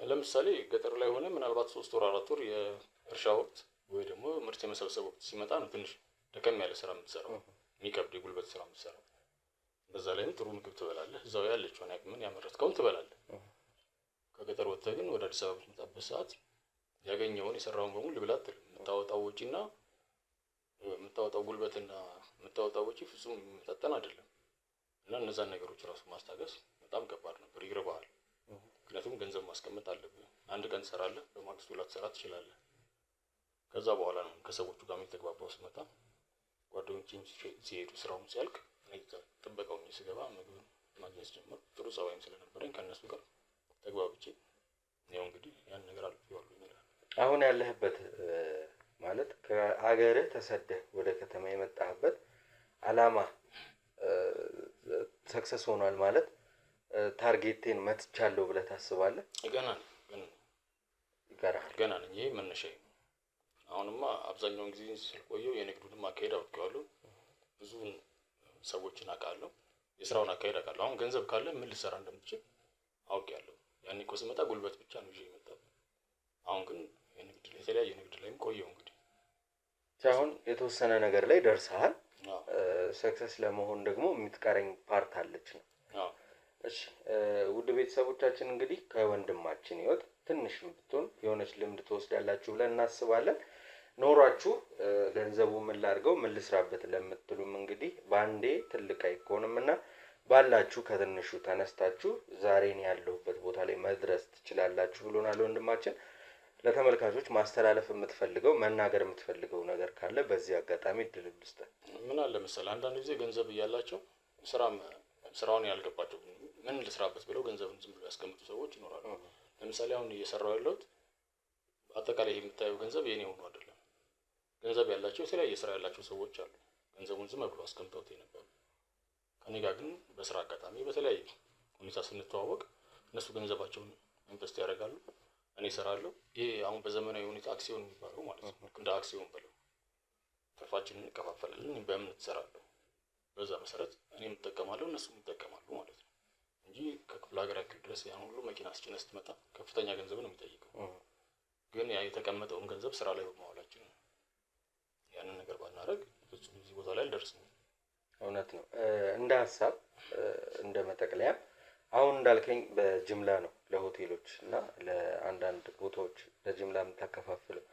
ለምሳሌ ገጠር ላይ ሆነ ምናልባት 3 ወር 4 ወር የእርሻ ወቅት ወይ ደግሞ ምርት የመሰብሰብ ወቅት ሲመጣ ነው ትንሽ ደከም ያለ ስራ የምትሰራው፣ የሚከብድ የጉልበት ስራ የምትሰራው። በዛ ላይም ጥሩ ምግብ ትበላለህ፣ እዛው ያለችውን አቅምን ያመረትከውን ትበላለህ። ከገጠር ወጥተህ ግን ወደ አዲስ አበባ በምትመጣበት ሰዓት ያገኘውን የሰራውን በሙሉ ልብላ አትልም። የምታወጣው ወጪና የምታወጣው ጉልበትና የምታወጣው ወጪ ፍጹም የሚመጣጠን አይደለም። እና እነዛን ነገሮች ራሱ ማስታገስ በጣም ከባድ ነበር፣ ይርባሃል። ምክንያቱም ገንዘብ ማስቀመጥ አለብህ። አንድ ቀን ትሰራለህ፣ በማግስቱ ላትሰራ ትችላለህ። ከዛ በኋላ ነው ከሰዎቹ ጋር የተግባባው። ስመጣ ጓደኞቼም ሲሄዱ ስራውን ሲያልቅ ጥበቃው ስገባ ምግብ ማግኘት ጀመርኩ። ጥሩ ጸባይም ስለነበረኝ ከእነሱ ጋር ተግባብቼ ያው እንግዲህ ያን ነገር አልፌዋለሁ ይላል። አሁን ያለህበት ማለት ከአገርህ ተሰደህ ወደ ከተማ የመጣህበት አላማ ሰክሰስ ሆኗል ማለት ታርጌቴን መትቻለሁ ብለህ ታስባለህ? ገና ነኝ። ይሄ መነሻዬ ነው። አሁንማ አብዛኛውን ጊዜ ስለቆየው የንግዱንም አካሄድ አውቄዋለሁ። ብዙ ሰዎችን አውቃለሁ፣ የስራውን አካሄድ አውቃለሁ። አሁን ገንዘብ ካለ ምን ልሰራ እንደምትችል አውቄያለሁ። ያኔ እኮ ስመጣ ጉልበት ብቻ ነው ይዤ የመጣው። አሁን ግን የተለያየ ንግድ ላይም ቆየው። እንግዲህ አሁን የተወሰነ ነገር ላይ ደርሰሃል። ሰክሰስ ለመሆን ደግሞ የምትቀረኝ ፓርት አለች ነው። እሺ ውድ ቤተሰቦቻችን እንግዲህ ከወንድማችን ህይወት ትንሽ ብትሆን የሆነች ልምድ ትወስዳላችሁ ብለን እናስባለን። ኖራችሁ ገንዘቡ ምን ላድርገው ምን ልስራበት ለምትሉም እንግዲህ ባንዴ ትልቅ አይኮንምና ባላችሁ ከትንሹ ተነስታችሁ ዛሬን ያለሁበት ቦታ ላይ መድረስ ትችላላችሁ ብሎናል ወንድማችን። ለተመልካቾች ማስተላለፍ የምትፈልገው መናገር የምትፈልገው ነገር ካለ በዚህ አጋጣሚ እድል ልስጥህ። ምን አለ መሰለህ አንዳንድ ጊዜ ገንዘብ እያላቸው ስራውን ያልገባቸው ምን ልስራበት ብለው ገንዘብን ዝም ብለው ያስቀምጡ ሰዎች ይኖራሉ። ለምሳሌ አሁን እየሰራው ያለሁት አጠቃላይ የምታየው ገንዘብ የኔ ሆኖ አይደለም። ገንዘብ ያላቸው የተለያየ ስራ ያላቸው ሰዎች አሉ። ገንዘቡን ዝም ብለው አስቀምጠውት የነበሩ ከኔ ጋር ግን በስራ አጋጣሚ በተለያየ ሁኔታ ስንተዋወቅ እነሱ ገንዘባቸውን ኢንቨስት ያደርጋሉ፣ እኔ እሰራለሁ። ይሄ አሁን በዘመናዊ ሁኔታ አክሲዮን የሚባለው ማለት ነው። እንደ አክሲዮን ብለው ትርፋችንን እንከፋፈላለን። በእምነት እሰራለሁ፣ በዛ መሰረት እኔም እጠቀማለሁ፣ እነሱም ይጠቀማሉ ማለት ነው እንጂ ከክፍለ ሀገር ያክል ድረስ ያን ሁሉ መኪና አስጭነህ ስትመጣ ከፍተኛ ገንዘብ ነው የሚጠይቀው። ግን ያ የተቀመጠውን ገንዘብ ስራ ላይ በማዋላችን ነው። ያንን ነገር ባናደርግ ፍጹም እዚህ ቦታ ላይ አልደርስም። እውነት ነው። እንደ ሀሳብ እንደ መጠቅለያ አሁን እንዳልከኝ በጅምላ ነው ለሆቴሎች እና ለአንዳንድ ቦታዎች በጅምላ የምታከፋፍለው።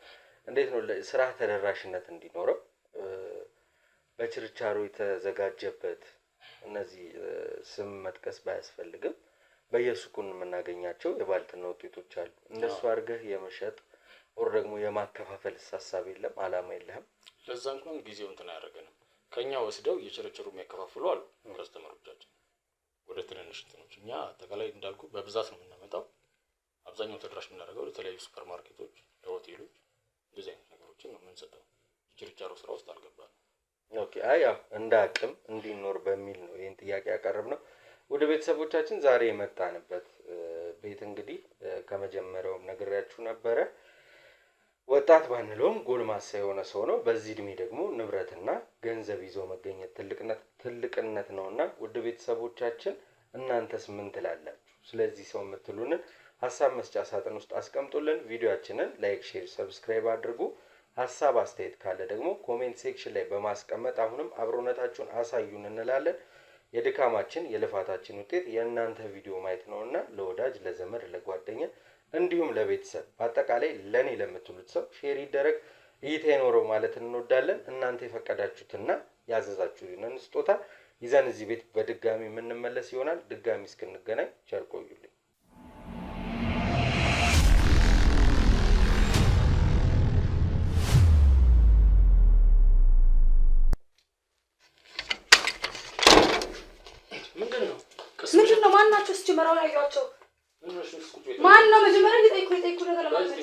እንዴት ነው ስራ ተደራሽነት እንዲኖረው በችርቻሮ የተዘጋጀበት እነዚህ ስም መጥቀስ ባያስፈልግም በየሱቁን የምናገኛቸው የባልትና ውጤቶች አሉ። እንደሱ አድርገህ የመሸጥ ወር ደግሞ የማከፋፈል ሀሳብ የለም፣ አላማ የለህም? ለዛ እንኳን ጊዜው እንትን አያደርገንም። ከኛ ወስደው እየቸረቸሩ የሚያከፋፍሉ አሉ ከስተመሮቻችን ወደ ትንንሽ እንትኖች። እኛ አጠቃላይ እንዳልኩ በብዛት ነው የምናመጣው። አብዛኛው ተደራሽ የምናደርገው ለተለያዩ ሱፐር ማርኬቶች፣ ለሆቴሎች እንደዚህ አይነት ነገሮችን ነው የምንሰጠው። የችርቻሮ ስራ ውስጥ አልገባንም። ኦኬ። አይ እንደ አቅም እንዲኖር በሚል ነው ይህን ጥያቄ ያቀረብነው። ወደ ቤተሰቦቻችን ዛሬ የመጣንበት ቤት እንግዲህ ከመጀመሪያውም ነግሬያችሁ ነበረ። ወጣት ባንለውም ጎልማሳ የሆነ ሰው ነው። በዚህ እድሜ ደግሞ ንብረትና ገንዘብ ይዞ መገኘት ትልቅነት ነውና ውድ ቤተሰቦቻችን እናንተስ ምን ትላላችሁ? ስለዚህ ሰው የምትሉንን ሀሳብ መስጫ ሳጥን ውስጥ አስቀምጡልን። ቪዲዮአችንን ላይክ፣ ሼር፣ ሰብስክራይብ አድርጉ። ሀሳብ አስተያየት ካለ ደግሞ ኮሜንት ሴክሽን ላይ በማስቀመጥ አሁንም አብሮነታችሁን አሳዩን እንላለን። የድካማችን የልፋታችን ውጤት የእናንተ ቪዲዮ ማየት ነውና ለወዳጅ ለዘመድ ለጓደኛ እንዲሁም ለቤተሰብ በአጠቃላይ ለኔ ለምትሉት ሰው ሼር ይደረግ፣ እይታ ይኖረው ማለት እንወዳለን። እናንተ የፈቀዳችሁትና ያዘዛችሁንን ስጦታ ይዘን እዚህ ቤት በድጋሚ የምንመለስ ይሆናል። ድጋሚ እስክንገናኝ ቸር ቆዩልኝ። ምንድነው? ማናቸው? ሲጀመራው ያያቸው ማን ነው? መጀመሪያ ሊጠይቁ ነገር ለማለት ነው።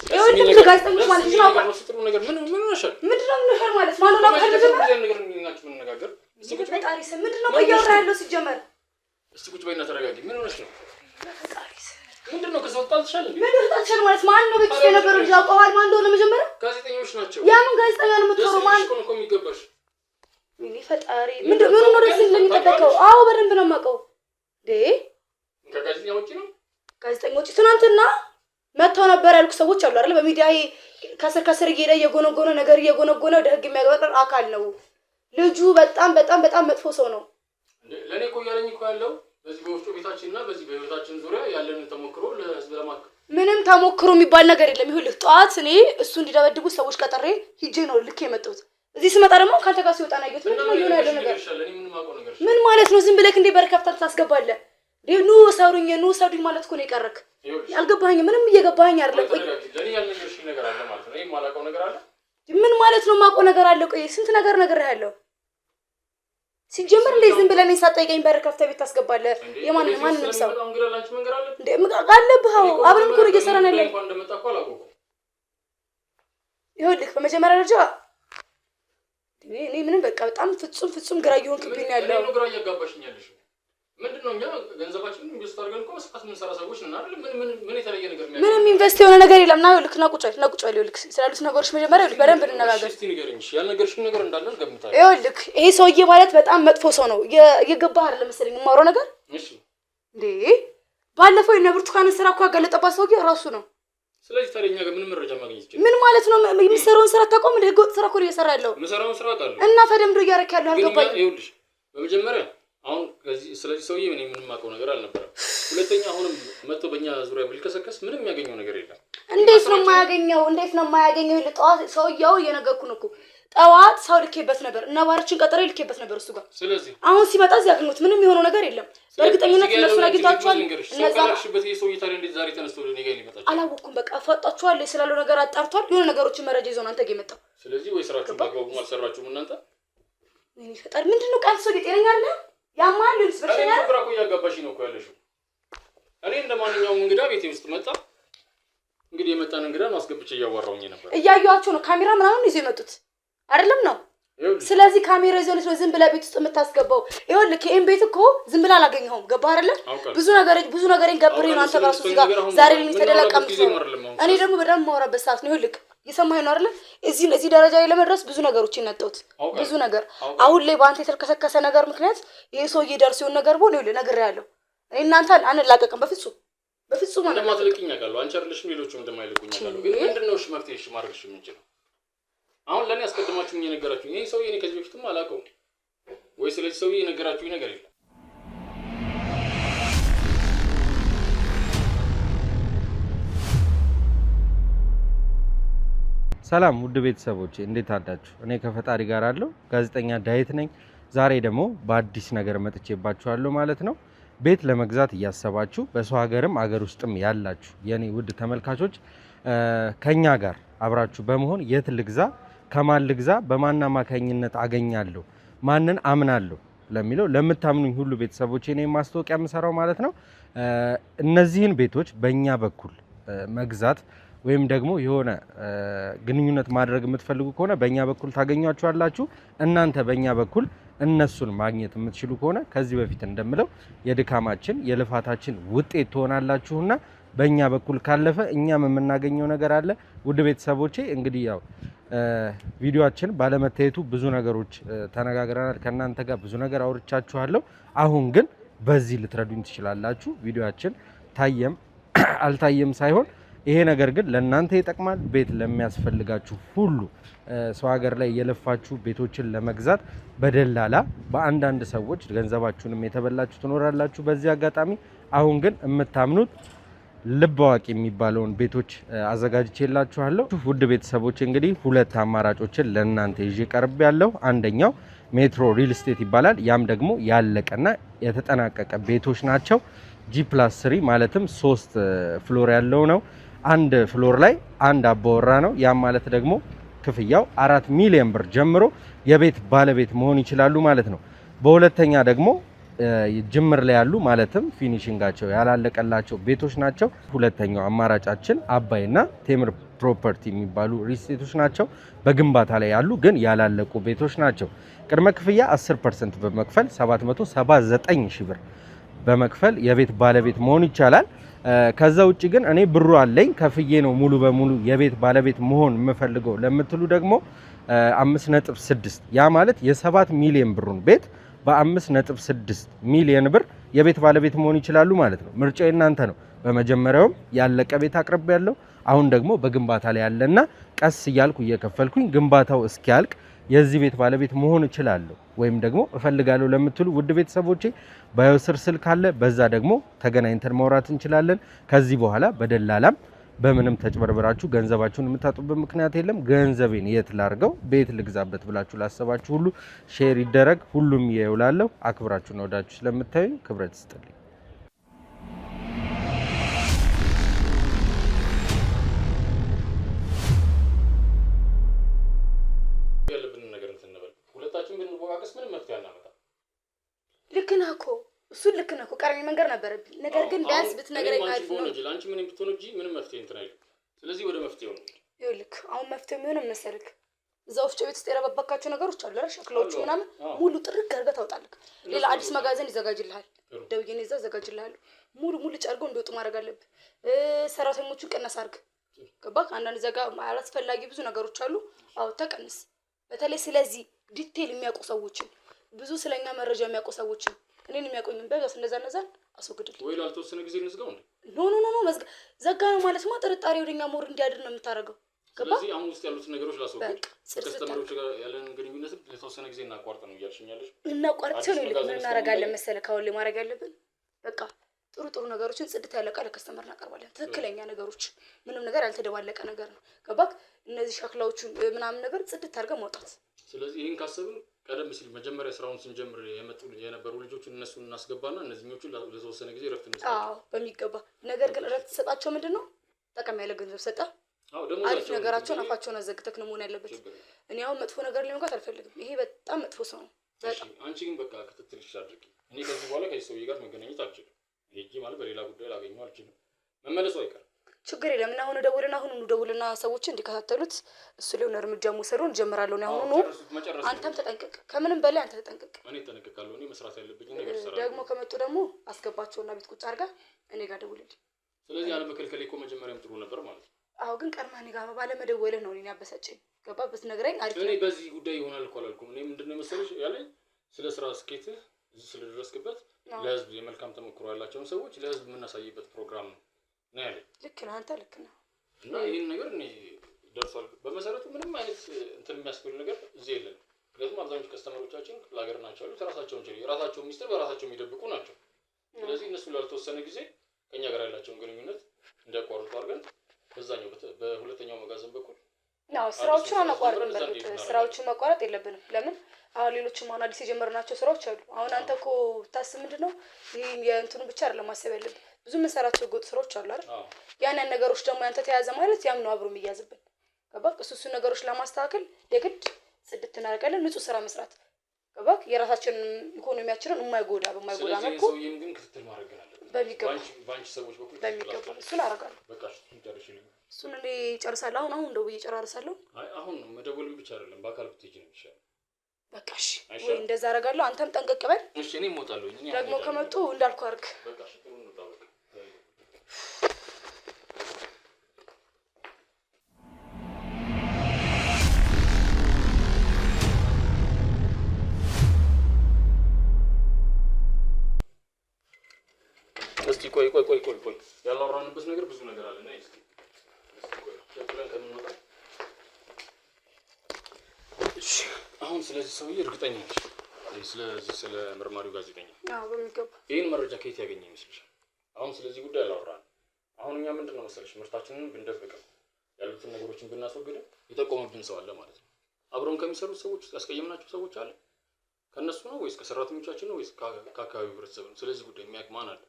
ይኸውልህ ጋዜጠኞች ማለት ነው። ምንድነው ማለት ማን ነው? ለማለት ነገር ምንድነው በያወራ ያለው ሲጀመር? እስቲ ቁጭ በይና ተረጋጊ። ምን ሆነሽ ነው? ምንድነው? ከሰው ጣልሻል እንዴ? ምን ጣልሻል ማለት ማን ነው? ቤት የነበረው ልጅ አውቀዋል ማን እንደሆነ? መጀመሪያ ጋዜጠኞች ናቸው። ያምን ጋዜጠኛ ነው የምትወረው ማን ነው? እኮ የሚገባሽ ምን ፈጣሪ ምን ነው ደስ እንደሚጠበቀው? አዎ በደንብ ነው የማውቀው። ከጋዜጠኛ ውጪ ነው ጋዜጠኞች ትናንትና መጥተው ነበር ያልኩ ሰዎች አሉ አይደል? በሚዲያ ከስር እየሄደ የጎነጎነ ነገር እየጎነጎነ ወደ ህግ የሚያቀርብ አካል ነው ልጁ። በጣም መጥፎ ሰው ነው። ለኔ እኮ ያለኝ እኮ ያለው በዚህ በወፍጮ ቤታችንና በዚህ በህይወታችን ዙሪያ ያለንን ተሞክሮ ለህዝብ ለማከፋፈል ምንም ተሞክሮ የሚባል ነገር የለም። ይሁን ጠዋት እኔ እሱ እንዲደበድቡ ሰዎች ቀጠሬ ሂጄ ነው ልክ የመጣሁት። እዚህ ስመጣ ደግሞ ካንተ ጋር ሲወጣ ነው ያየሁት። ምንም ነው ያለው ነገር ምን ማለት ነው? ዝም ብለህ እንደ በረከፍታ ታስገባለህ? ኑ ሰሩኝ ማለት እኮ ነው የቀረክ። ያልገባኸኝ ምንም እየገባኸኝ አይደለም። ቆይ ለኔ ያልነገርሽኝ ነገር አለ ማለት ነው። እኔ ማላውቀው ነገር አለ። ምን ማለት ነው የማውቀው ነገር አለ? ቆይ ስንት ነገር ያለው ሲጀምር እንደ ዝም ብለህ እኔን ሳትጠይቀኝ በረከፍታ ቤት ታስገባለህ? ማንንም ሰው እንደ አለብህ። አብረን እኮ እየሰራን ያለን። ይኸውልህ በመጀመሪያ ደረጃ እኔ ምንም በቃ በጣም ፍጹም ግራ እየሆንክብኝ ያለው ነው። ግራ እያጋባሽኝ ያለሽ ምንድነው? እኛ ገንዘባችንን ኢንቨስት አድርገን እኮ መስፋት የምንሰራ ሰዎች ነን አይደል? ምን የተለየ ነገር ምንም ኢንቨስት የሆነ ነገር የለም። ና ይኸውልህ ና ቁጭ በል ይኸውልህ ስላሉት ነገሮች መጀመሪያ ይኸውልህ በደንብ እንነጋገር። እስቲ ንገረኝ። ያልነገርሽኝ ነገር እንዳለ ገምታለሁ። ይኸውልህ ይሄ ሰውዬ ማለት በጣም መጥፎ ሰው ነው። የገባህ አይደል መሰለኝ የማወራው ነገር። እሺ እንዴ ባለፈው የነ ብርቱካንን ስራ እኮ ያጋለጠባት ሰውዬ ራሱ ነው። ስለዚህ ታዲያ እኛ ጋር ምንም መረጃ ማግኘት ይችላል? ምን ማለት ነው? የሚሰራውን ስራ ታቆም። እንደ ህገወጥ ስራ እኮ እየሰራ ያለው የምሰራውን ስራ አውቃለሁ። እና ተደምዶ እያደረክ ያለው አልገባኝም። ይኸውልሽ በመጀመሪያ አሁን ስለዚህ ሰውዬ ምንም የማውቀው ነገር አልነበረም። ሁለተኛ አሁንም መጥቶ በእኛ ዙሪያ ቢልከሰከስ ምንም የሚያገኘው ነገር የለም። እንዴት ነው የማያገኘው? ጠዋት ሰውዬው እየነገርኩህ ነው እኮ ጠዋት ሰው ልኬበት ነበር እና ባርችን ቀጠሮ ልኬበት ነበር እሱ ጋር። ስለዚህ አሁን ሲመጣ እዚህ አገኘሁት። ምንም የሆነው ነገር የለም። በእርግጠኝነት እነሱን አግኝታችኋል? እነዛ ካላሽበት ይሄ ሰውዬ ታዲያ እንዴት ዛሬ ተነስቶ ወደ እኔ ጋር ሊመጣ? አላወኩም። በቃ ፈጣችኋል ስላለው ነገር አጣርቷል። የሆነ ነገሮችን መረጃ ይዞ ነው አንተ ጋር የመጣው። ስለዚህ ወይ ስራችሁን በአግባቡ አልሰራችሁም እናንተ። እኔ ፈጣሪ ምንድነው ቃል ሰው ጤነኛ አለ ያማል ልብስ በተኛ እኔ ብራኮ ያጋባሽ ነው እኮ ያለሽው። እኔ እንደማንኛውም እንግዳ ቤቴ ውስጥ መጣ። እንግዲህ የመጣን እንግዳ ነው አስገብቼ እያዋራሁኝ ነበር። እያዩዋቸው ነው ካሜራ ምናምን ይዘው የመጡት አይደለም ነው ስለዚህ ካሜራ ይዘውልሽ ነው ዝም ብለህ ቤት ውስጥ የምታስገባው። ይኸውልህ ይሄን ቤት እኮ ዝም ብለህ አላገኘኸውም። ገባህ አይደለ? ብዙ ነገሬን ገብሬ ነው አንተ ራሱ እዚህ ጋር ዛሬ ላይ ተደላቀም። እኔ ደግሞ በጣም ማውራበት ሰዓት ነው። ይኸውልህ እየሰማኸኝ ነው አይደለ? እዚህ ደረጃ ላይ ለመድረስ ብዙ ነገሮችን ነጠውት ብዙ ነገር አሁን ላይ በአንተ የተልከሰከሰ ነገር ምክንያት ይሄ ሰውዬ ደርሶ ነገር ቦን ይኸውልህ ነግሬሃለሁ። እኔ እናንተ አንላቀቅም በፍጹም ማለት ነው። እንደማትልቅኝ አውቃለሁ። አንቺ አይደለሽም ሌሎችም እንደማይልቁኝ አውቃለሁ። ግን ምንድነው እሺ መፍትሄሽ ማድረግሽ የምንችለው? አሁን ለኔ አስቀድማችሁኝ የነገራችሁኝ ይሄ ሰውዬ እኔ ከዚህ በፊትም አላውቀውም ወይ? ስለዚህ ሰውዬ የነገራችሁኝ ነገር የለም? ሰላም ውድ ቤተሰቦቼ እንዴት አዳችሁ? እኔ ከፈጣሪ ጋር አለው ጋዜጠኛ ዳዊት ነኝ። ዛሬ ደግሞ በአዲስ ነገር መጥቼባችኋለሁ ማለት ነው። ቤት ለመግዛት እያሰባችሁ በሰው ሀገርም አገር ውስጥም ያላችሁ የኔ ውድ ተመልካቾች ከኛ ጋር አብራችሁ በመሆን የት ልግዛ፣ ከማን ልግዛ፣ በማን አማካኝነት አገኛለሁ፣ ማንን አምናለሁ ለሚለው ለምታምኑኝ ሁሉ ቤተሰቦቼ እኔ ማስታወቂያ የምሰራው ማለት ነው። እነዚህን ቤቶች በእኛ በኩል መግዛት ወይም ደግሞ የሆነ ግንኙነት ማድረግ የምትፈልጉ ከሆነ በእኛ በኩል ታገኟቸዋላችሁ። እናንተ በእኛ በኩል እነሱን ማግኘት የምትችሉ ከሆነ ከዚህ በፊት እንደምለው የድካማችን የልፋታችን ውጤት ትሆናላችሁና በእኛ በኩል ካለፈ እኛም የምናገኘው ነገር አለ። ውድ ቤተሰቦቼ እንግዲህ ያው ቪዲዮአችን ባለመታየቱ ብዙ ነገሮች ተነጋግረናል። ከእናንተ ጋር ብዙ ነገር አውርቻችኋለሁ። አሁን ግን በዚህ ልትረዱኝ ትችላላችሁ። ቪዲዮአችን ታየም አልታየም ሳይሆን ይሄ ነገር ግን ለእናንተ ይጠቅማል። ቤት ለሚያስፈልጋችሁ ሁሉ ሰው ሀገር ላይ የለፋችሁ ቤቶችን ለመግዛት በደላላ በአንዳንድ ሰዎች ገንዘባችሁንም የተበላችሁ ትኖራላችሁ። በዚህ አጋጣሚ አሁን ግን የምታምኑት ልብ አዋቂ የሚባለውን ቤቶች አዘጋጅቼላችኋለሁ። ውድ ቤተሰቦች እንግዲህ ሁለት አማራጮችን ለእናንተ ይዤ ቀርብ ያለው አንደኛው ሜትሮ ሪል ስቴት ይባላል። ያም ደግሞ ያለቀና የተጠናቀቀ ቤቶች ናቸው። G+3 ማለትም 3 ፍሎር ያለው ነው። አንድ ፍሎር ላይ አንድ አባወራ ነው። ያም ማለት ደግሞ ክፍያው 4 ሚሊዮን ብር ጀምሮ የቤት ባለቤት መሆን ይችላሉ ማለት ነው። በሁለተኛ ደግሞ ጅምር ላይ ያሉ ማለትም ፊኒሺንጋቸው ያላለቀላቸው ቤቶች ናቸው። ሁለተኛው አማራጫችን አባይና ቴምር ፕሮፐርቲ የሚባሉ ሪል ስቴቶች ናቸው። በግንባታ ላይ ያሉ ግን ያላለቁ ቤቶች ናቸው። ቅድመ ክፍያ 10% በመክፈል 779 ሺህ ብር በመክፈል የቤት ባለቤት መሆን ይቻላል። ከዛ ውጪ ግን እኔ ብሩ አለኝ ከፍዬ ነው ሙሉ በሙሉ የቤት ባለቤት መሆን የምፈልገው ለምትሉ ደግሞ 5.6 ያ ማለት የ7 ሚሊዮን ብሩን ቤት በ5.6 ሚሊዮን ብር የቤት ባለቤት መሆን ይችላሉ ማለት ነው። ምርጫው እናንተ ነው። በመጀመሪያውም ያለቀ ቤት አቅርቤ ያለው አሁን ደግሞ በግንባታ ላይ ያለና ቀስ እያልኩ እየከፈልኩኝ ግንባታው እስኪያልቅ የዚህ ቤት ባለቤት መሆን እችላለሁ ወይም ደግሞ እፈልጋለሁ ለምትሉ ውድ ቤተሰቦቼ ባዮስር ስልክ አለ። በዛ ደግሞ ተገናኝተን ማውራት እንችላለን። ከዚህ በኋላ በደላላም በምንም ተጭበርብራችሁ ገንዘባችሁን የምታጡበት ምክንያት የለም። ገንዘቤን የት ላርገው ቤት ልግዛበት ብላችሁ ላሰባችሁ ሁሉ ሼር ይደረግ። ሁሉም ይውላለሁ። አክብራችሁና ወዳችሁ ስለምታዩኝ ክብረት ይስጥልኝ። ልክ ነህ እኮ እሱን ልክ ነህ እኮ ቀረኝ መንገር ነበረብኝ። ነገር ግን ቢያንስ ብትነግረኝ አሪፍ ነው። አንቺ ምንም ብትሆን እንጂ ምንም መፍትሄ እንትን አይደለም። ስለዚህ ወደ መፍትሄው ነው። ይኸውልህ አሁን መፍትሄው የሚሆነው መሰለክ እዛ ወፍጮ ቤት ውስጥ የረበባካቸው ነገሮች አሉ አይደል? ሸክላዎቹ ምናምን ሙሉ ጥርግ አድርገህ ታውጣለህ። ሌላ አዲስ መጋዘን ይዘጋጅልሃል። ደውዬ እዛ ዘጋጅልሃል። ሙሉ ጨርገው እንዲወጡ ማድረግ አለብህ። ሰራተኞቹን ቀነስ አድርግ። ገባህ? አንዳንድ ዘጋ አላስፈላጊ ብዙ ነገሮች አሉ። አዎ ተቀንስ። በተለይ ስለዚህ ዲቴል የሚያውቁ ሰዎችን ብዙ ስለኛ መረጃ የሚያውቁ ሰዎችን እኔን የሚያውቁኝም በጋስ እንደዛ አስወግድልኝ። ወይ ላልተወሰነ ጊዜ እንዝጋው እንዴ? ኖ ዘጋ ነው ማለትማ ጥርጣሬ ወደኛ ሞር እንዲያድር ነው የምታደርገው። ገባ? ስለዚህ አሁን ውስጥ ያሉት ነገሮች ላስወግድ፣ ከስተመሮች ጋር ያለን ግንኙነት ለተወሰነ ጊዜ እናቋርጥ ነው እያልሽኛለሽ? እናቋርጥ ነው ይልቅ ምን እናደርጋለን መሰለህ? ካሁን ላይ ማድረግ ያለብን በቃ ጥሩ ነገሮችን ጽድት ያለቀ ለከስተመር እናቀርባለን። ትክክለኛ ነገሮች ምንም ነገር ያልተደባለቀ ነገር ነው። ገባክ? እነዚህ ሸክላዎቹ ምናምን ነገር ጽድት አድርገን ማውጣት። ስለዚህ ይሄን ካሰብን ቀደም ሲል መጀመሪያ ስራውን ስንጀምር የነበሩ ልጆችን እነሱን እናስገባና እነዚህኞቹን ለተወሰነ ጊዜ ረፍት እንሰጣቸው። አዎ በሚገባ ነገር ግን ረፍት ሰጣቸው ምንድነው ጠቀም ያለ ገንዘብ ሰጣ። አዎ ደግሞ አሪፍ ነገራቸውን አፋቸውን አዘግተክ ነው መሆን ያለበት። እኔ አሁን መጥፎ ነገር ሊሆን አልፈልግም። ይሄ በጣም መጥፎ ሰው ነው በጣም። አንቺ ግን በቃ ክትትልሽ አድርጊ። እኔ ከዚህ በኋላ ከዚህ ሰውዬ ጋር መገናኘት አልችልም። ሄጄ ማለት በሌላ ጉዳይ ላገኘው አልችልም። መመለሱ አይቀርም። ችግር የለም እና አሁን ደውልና ሰዎች እንዲከታተሉት እሱ ላይ ሆነ እርምጃ መውሰዱን ጀምራለሁ ነው አሁን። አንተም ተጠንቀቅ፣ ከምንም በላይ አንተ ተጠንቀቅ። እኔ ተጠንቀቃለሁ። እኔ መስራት ያለብኝ ነገር እሰራለሁ። ደግሞ ከመጡ ደግሞ አስገባቸውና ቤት ቁጭ አድርጋ እኔ ጋር ደውልልኝ። ስለዚህ ያለ መከልከል እኮ መጀመሪያም ጥሩ ነበር ማለት ነው። አዎ ግን ቀድማ እኔ ጋር ባለመደወልህ ነው እኔን ያበሳጨኝ። ገባህ? ብትነግረኝ አሪፍ። እኔ በዚህ ጉዳይ ይሆናል እኮ አላልኩም። እኔ ምንድነው መሰለሽ ያለኝ ስለ ስራ ስኬትህ እዚህ ስለደረስክበት ለህዝብ የመልካም ተሞክሮ ያላቸውን ሰዎች ለህዝብ የምናሳይበት ፕሮግራም ነው ያለኝ። ልክ ነህ አንተ፣ ልክ ነህ። እና ይህን ነገር እኔ ደርሷል። በመሰረቱ ምንም አይነት እንትን የሚያስብል ነገር እዚህ የለም። ምክንያቱም አብዛኞቹ ከስተመሮቻችን ክፍለ ሀገር ናቸው ያሉት። ራሳቸውን ችለው የራሳቸውን ሚስጥር በራሳቸው የሚደብቁ ናቸው። ስለዚህ እነሱ ላልተወሰነ ጊዜ ከኛ ጋር ያላቸውን ግንኙነት እንዲያቋርጡ አድርገን በዛኛው በሁለተኛው መጋዘን በኩል ስራዎችን አናቋርጥም። በእርግጥ ስራዎችን ማቋረጥ የለብንም። ለምን አሁን ሌሎችም አሁን አዲስ የጀመርናቸው ስራዎች አሉ። አሁን አንተ እኮ ታስብ ምንድነው ይሄን የእንትኑ ብቻ አይደለም ማሰብ ያለብን፣ ብዙ የምንሰራቸው ህገወጥ ስራዎች አሉ አይደል? ያንን ነገሮች ደግሞ ያንተ ተያዘ ማለት ያም ነው አብሮ የሚያዝብን። ገባህ? እሱ ነገሮች ለማስተካከል የግድ ጽድት እናደርጋለን፣ ንጹህ ስራ መስራት። ገባህ? የራሳችንን ኢኮኖሚያችንን የማይጎዳ መልኩ ሰውዬም ግን ክትትል ማድረግ አለብን። በሚገባ ባንቺ ሰዎች በኩል በሚገባ እሱን አደርጋለሁ። በቃ ትጨርሽልኝ። እሱን እኔ እጨርሳለሁ። አሁን ደውዬ እጨራርሳለሁ። አይ አሁን መደወልም ብቻ አይደለም በአካል ብትሄጂ ነው የሚሻለው። በቃ እሺ፣ ወይ እንደዛ አደርጋለሁ። አንተም ጠንቀቅ በል። እሺ እኔም እወጣለሁ። እኔ ደግሞ ከመጡ እንዳልኩ አድርግ። በቃ እሺ፣ ጥሩ ነው። በቃ እስቲ ቆይ ያላወራንበት ነገር ብዙ ነገር አለና እስቲ ቆይ ቸኩለን ከምንወጣ እሺ። አሁን ስለዚህ ሰውዬ እርግጠኛ ነሽ? ስለ መርማሪው ጋዜጠኛ? አዎ በሚገባ። ይሄን መረጃ ከየት ያገኘ ይመስልሻል? አሁን ስለዚህ ጉዳይ አላወራንም። አሁን እኛ ምንድነው መሰለሽ ምርታችንን ብንደብቅም ያሉትን ነገሮችን ብናስወግድም የጠቆመብን ሰው አለ ማለት ነው። አብረውን ከሚሰሩት ሰዎች ውስጥ ያስቀየምናቸው ሰዎች አለ። ከነሱ ነው ወይስ ከሰራተኞቻችን ነው ወይስ ከአካባቢው ህብረተሰብ ነው? ስለዚህ ጉዳይ የሚያውቅ ማን አለ?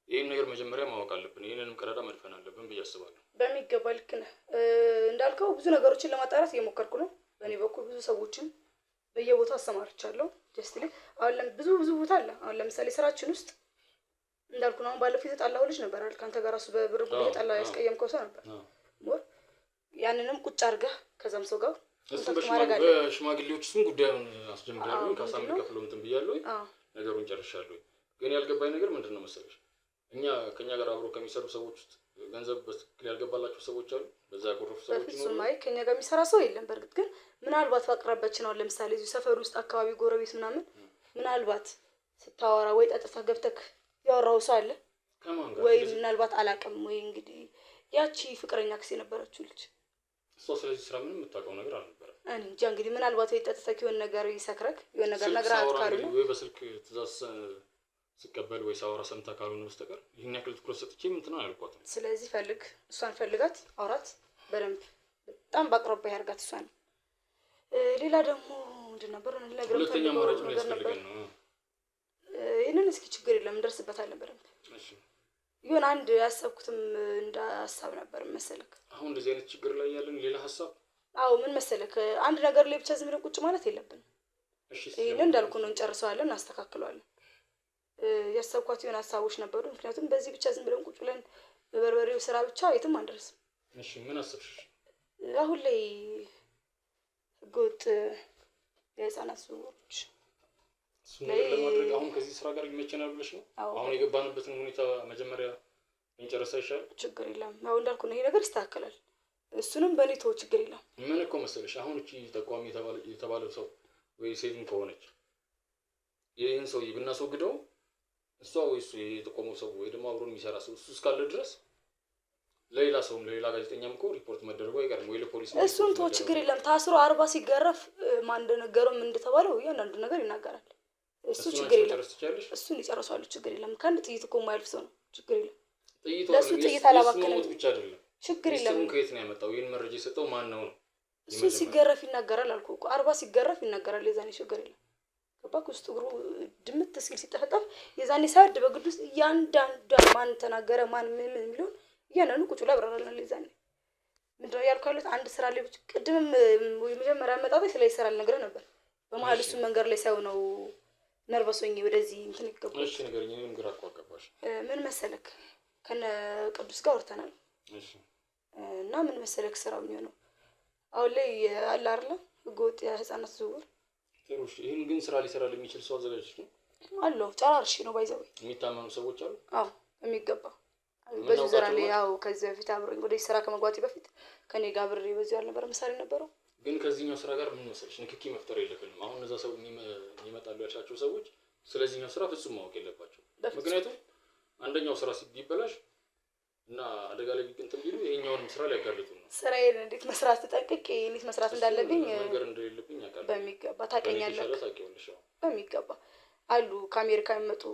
ይሄን ነገር መጀመሪያ ማወቅ አለብን። ይሄንንም ቀዳዳ መድፈን አለብን ብዬ አስባለሁ። በሚገባ ልክ ነህ። እንዳልከው ብዙ ነገሮችን ለማጣራት እየሞከርኩ ነው። በእኔ በኩል ብዙ ሰዎችን በየቦታው አሰማርቻለሁ። ጀስትሊ አሁን ብዙ ቦታ አለ። አሁን ለምሳሌ ስራችን ውስጥ እንዳልኩ ነው። አሁን ባለፈው የተጣላው ልጅ ነበር አይደል? ካንተ ጋር እሱ በብር ጉዳይ የተጣላ ያስቀየምከው ሰው ነበር። ያንንም ቁጭ አድርገህ ከዛም ሰው ጋር በሽማግሌዎች እሱን ጉዳዩን አስጀምራለሁ። ካሳም ከፍለው እንትን ብያለሁ። ነገሩን ጨርሻለሁ። ግን ያልገባኝ ነገር ምንድነው መሰለሽ ከኛ ጋር አብሮ ከሚሰሩ ሰዎች ውስጥ ገንዘብ በትክክል ያልገባላቸው ሰዎች አሉ። በዛ ያቆረፉ ሰዎች ነው። እሱማ ከኛ ጋር የሚሰራ ሰው የለም። በእርግጥ ግን ምናልባት በአቅራቢያችን አሁን ለምሳሌ እዚህ ሰፈር ውስጥ አካባቢ ጎረቤት ምናምን ምናልባት ስታወራ ወይ ጠጥተህ ገብተህ ያወራው ሰው አለ ወይ ምናልባት አላውቅም። ወይ እንግዲህ ያቺ ፍቅረኛ ክስ የነበረችው ልጅ እሷ ስለዚህ ስራ ምንም የምታውቀው ነገር አልነበረም። እኔ እንጃ እንግዲህ ምናልባት ወይ ጠጥተህ የሆነ ነገር ይሰክረክ የሆነ ነገር ነግራት ካሉ ወይ በስልክ ትእዛዝ ስቀበል ወይ ሳወራ ሰምታ ካልሆነ በስተቀር ይሄን ያክል ትኩረት ሰጥቼ እንትን አላልኳትም። ስለዚህ እሷን ፈልጋት፣ አውራት በደንብ በጣም በአቅራቢያ ያርጋት እሷን። ሌላ ደግሞ ምንድን ነበር ሁለተኛ አማራጭ ምን ያስፈልገን ነው? ይሄንን እስኪ ችግር የለም እንደርስበታለን በደንብ። እሺ ይሁን። አንድ ያሰብኩትም እንደ ሀሳብ ነበር መሰለክ። አሁን እንደዚህ አይነት ችግር ላይ ያለን ሌላ ሀሳብ። አዎ ምን መሰለክ፣ አንድ ነገር ላይ ብቻ ዝም ብለን ቁጭ ማለት የለብንም። እሺ ይሄንን እንዳልኩ ነው፣ እንጨርሰዋለን፣ እናስተካክለዋለን። ያሰብኳት የሆነ ሀሳቦች ነበሩ። ምክንያቱም በዚህ ብቻ ዝም ብለን ቁጭ ብለን በበርበሬው ስራ ብቻ የትም አንደርስም። እሺ ምን አሰብሽ? አሁን ላይ ህገወጥ የህፃናት ዝውውሮች ለማድረግ አሁን ከዚህ ስራ ጋር ይመቸናል ብለሽ ነው? አሁን የገባንበትን ሁኔታ መጀመሪያ እንጨርሳ ይሻላል። ችግር የለም። ያው እንዳልኩ ነው፣ ይሄ ነገር ይስተካከላል። እሱንም በእኔ ተወው፣ ችግር የለም። ምን እኮ መሰለሽ አሁን እቺ ጠቋሚ የተባለው ሰው ወይ ሴትም ከሆነች ይህን ሰውዬ ብናስወግደው እሷ ወይ እሱ የተቆመው ሰው ወይ ደግሞ አብሮን የሚሰራ ሰው እሱ እስካለ ድረስ ለሌላ ሰውም ለሌላ ጋዜጠኛም እኮ ሪፖርት መደረጉ አይቀርም ወይ ለፖሊስ ነው። እሱን ተወው፣ ችግር የለም። ታስሮ 40 ሲገረፍ ማን እንደነገረው ምን እንደተባለው እያንዳንዱ ነገር ይናገራል። እሱ ችግር የለም። እሱን ይጨርሳሉ፣ ችግር የለም። ከአንድ ጥይት እኮ የማያልፍ ሰው ነው፣ ችግር የለም። ለሱ ጥይት አላባከለም፣ ብቻ አይደለም፣ ችግር የለም። እሱን ከየት ነው ያመጣው? ይሄን መረጃ የሰጠው ማን ነው? እሱ ሲገረፍ ይናገራል አልኩህ እኮ 40 ሲገረፍ ይናገራል። የዛኔ ችግር የለም። ገባክ? ውስጥ እግሩ ድምት ሲል ሲጠፈጠፍ የዛኔ ሳይወድ በግድ ውስጥ እያንዳንዷን ማን ተናገረ ማን ምን የሚለውን እያንዳንዱ ቁጭ ብላ አብራራለሁ። የዛኔ ምንድነው ያልኩት? አንድ ስራ ላይ ብቻ ቅድምም መጀመሪያ አመጣጣኝ ስለ ይሰራል ነገር ነበር። በመሀል እሱ መንገድ ላይ ሳይሆን ነው ነርቨሶኝ ወደዚህ እንትን ይገባል። እሺ ነገርኝ። እኔም ግራ አቋቀባሽ። ምን መሰለክ ከነ ቅዱስ ጋር ወርተናል። እና ምን መሰለክ ስራ የሚሆነው አሁን ላይ አለ አይደለ ህገወጥ የህፃናት ዝውውር። ጥሩ እሺ። ይሄን ግን ስራ ሊሰራ የሚችል ሰው አዘጋጅሽ ነው አለው? ጨራርሽ ነው ባይዘው የሚታመኑ ሰዎች አሉ? አዎ የሚገባ በዚህ ዘራ ላይ ያው ከዚህ በፊት አብሮኝ ወደ ስራ ከመግባቴ በፊት ከኔ ጋር ብሬ በዚህ ያልነበረ ምሳሌ ነበረው። ግን ከዚህኛው ስራ ጋር ምን መሰለሽ ንክኪ መፍጠር የለብንም። አሁን እዛ ሰው የሚመጣሉ ያልሻቸው ሰዎች ስለዚህኛው ስራ ፍጹም ማወቅ የለባቸው። ምክንያቱም አንደኛው ስራ ሲበላሽ እና አደጋ ላይ እንትን ቢሉ ይሄኛውንም ስራ ሊያጋልጡ ነው። ስራዬን እንዴት መስራት ተጠንቅቄ እንዴት መስራት እንዳለብኝ ነገር እንደሌለብኝ ያውቃል በሚገባ ታውቀኛለህ። ታውቂያለሽ? በሚገባ አሉ ከአሜሪካ የሚመጡ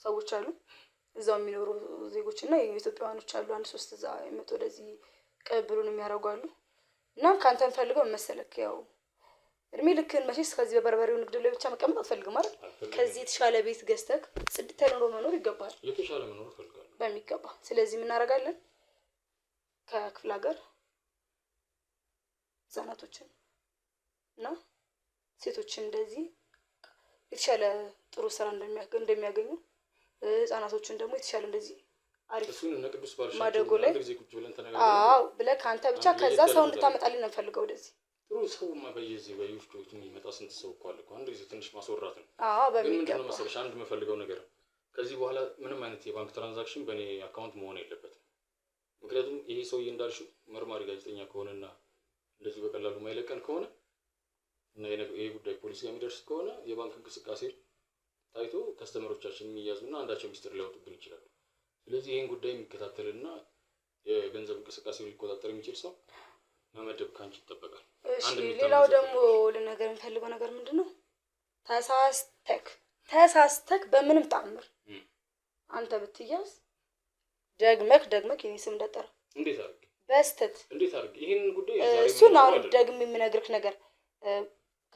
ሰዎች አሉ፣ እዛው የሚኖሩ ዜጎች እና የኢትዮጵያውያኖች አሉ። 1-3 እዛ የሚመጡ ወደዚህ ቅብብሉን የሚያደርጉ አሉ። እና ካንተን ፈልገው መሰለክ ያው እድሜ ልክን መቼስ ከዚህ በበርበሬው ንግድ ላይ ብቻ መቀመጥ አትፈልግም አይደል? ከዚህ የተሻለ ቤት ገዝተክ ጽድት ያለ ኑሮ መኖር ይገባል። የተሻለ መኖር ፈልጋለሁ በሚገባ። ስለዚህ ምን እናደርጋለን? ከክፍለ ሀገር ህጻናቶችን እና ሴቶችን እንደዚህ የተሻለ ጥሩ ስራ እንደሚያገኙ ህጻናቶችን ደግሞ የተሻለ እንደዚህ አሪፍ እሱን እነ ቅዱስ ባልሻቸው ማደጎ ላይ ጊዜ ቁጭ ብለን ተነጋግረን አዎ ብለህ አንተ ብቻ ከዛ ሰው እንድታመጣልኝ ነው የምፈልገው ወደዚህ። ጥሩ ሰውማ በየዚህ በዩፍቶች የሚመጣ ስንት ሰው እኮ አለ እኮ። አንድ ጊዜ ትንሽ ማስወራት ነው። አዎ ግን ምንድነው በሚገባ መሰለሽ አንድ የምፈልገው ነገር ከዚህ በኋላ ምንም አይነት የባንክ ትራንዛክሽን በእኔ አካውንት መሆን የለበትም። ምክንያቱም ይሄ ሰውዬ እንዳልሽው መርማሪ ጋዜጠኛ ከሆነና እንደዚህ በቀላሉ ማይለቀን ከሆነ እና ይሄ ጉዳይ ፖሊስ ጋር የሚደርስ ከሆነ የባንክ እንቅስቃሴ ታይቶ ከስተመሮቻችን የሚያዙና አንዳቸው ሚስጥር ሊያወጡብን ይችላሉ። ስለዚህ ይሄን ጉዳይ የሚከታተልና የገንዘብ እንቅስቃሴ ሊቆጣጠር የሚችል ሰው መመደብ ካንቺ ይጠበቃል። እሺ ሌላው ደግሞ ለነገር የምፈልገው ነገር ምንድነው? ተሳስተክ በምንም ተአምር አንተ ብትያዝ ደግመክ የኔ ስም እንዳጠራ። እንዴት አድርግ በስተት እንዴት አድርግ ይሄን ጉዳይ እሱን አሁን ደግሜ የምነግርህ ነገር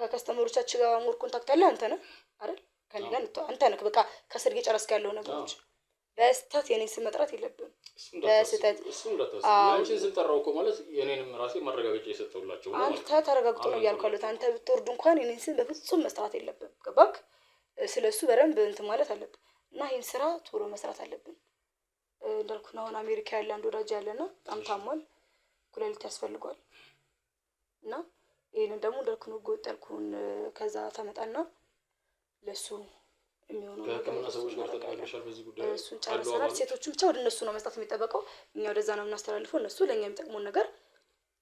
ከከስተመሮቻችን ጋር ሞር ኮንታክት አለ አንተ ነህ አይደል? ከኔ ጋር አንተ ነህ በቃ ከስር እየጨረስክ ያለው ነገሮች በስተት የኔን ስም መጥራት የለብንም። በስተት እሱ እንዳታስብ አንቺን ስም ጠራው እኮ ማለት የኔንም ራሴ ማረጋገጫ የሰጠውላቸው ነው። አንተ ተረጋግጦ ነው ያልኩት። አንተ ብትወርድ እንኳን የኔን ስም በፍጹም መስራት የለብንም። ገባክ? ስለሱ በደንብ እንትን ማለት አለብን እና ይሄን ስራ ቶሎ መስራት አለብን። እንዳልኩህ አሁን አሜሪካ ያለ አንድ ወዳጅ ያለና በጣም ታሟል፣ ኩላሊት ያስፈልገዋል እና ይሄንን ደግሞ እንዳልኩህ ጎጠልኩን ከዛ ተመጣና ለሱ የሚሆነው ከህክምና ሰዎች ጋር ተጣልተሻል በዚህ ጉዳይ? እሱን ጨርሰናል። ሴቶቹም ብቻ ወደ እነሱ ነው መስጠት የሚጠበቀው፣ እኛ ወደዛ ነው የምናስተላልፈው። እነሱ ለኛ የሚጠቅሙን ነገር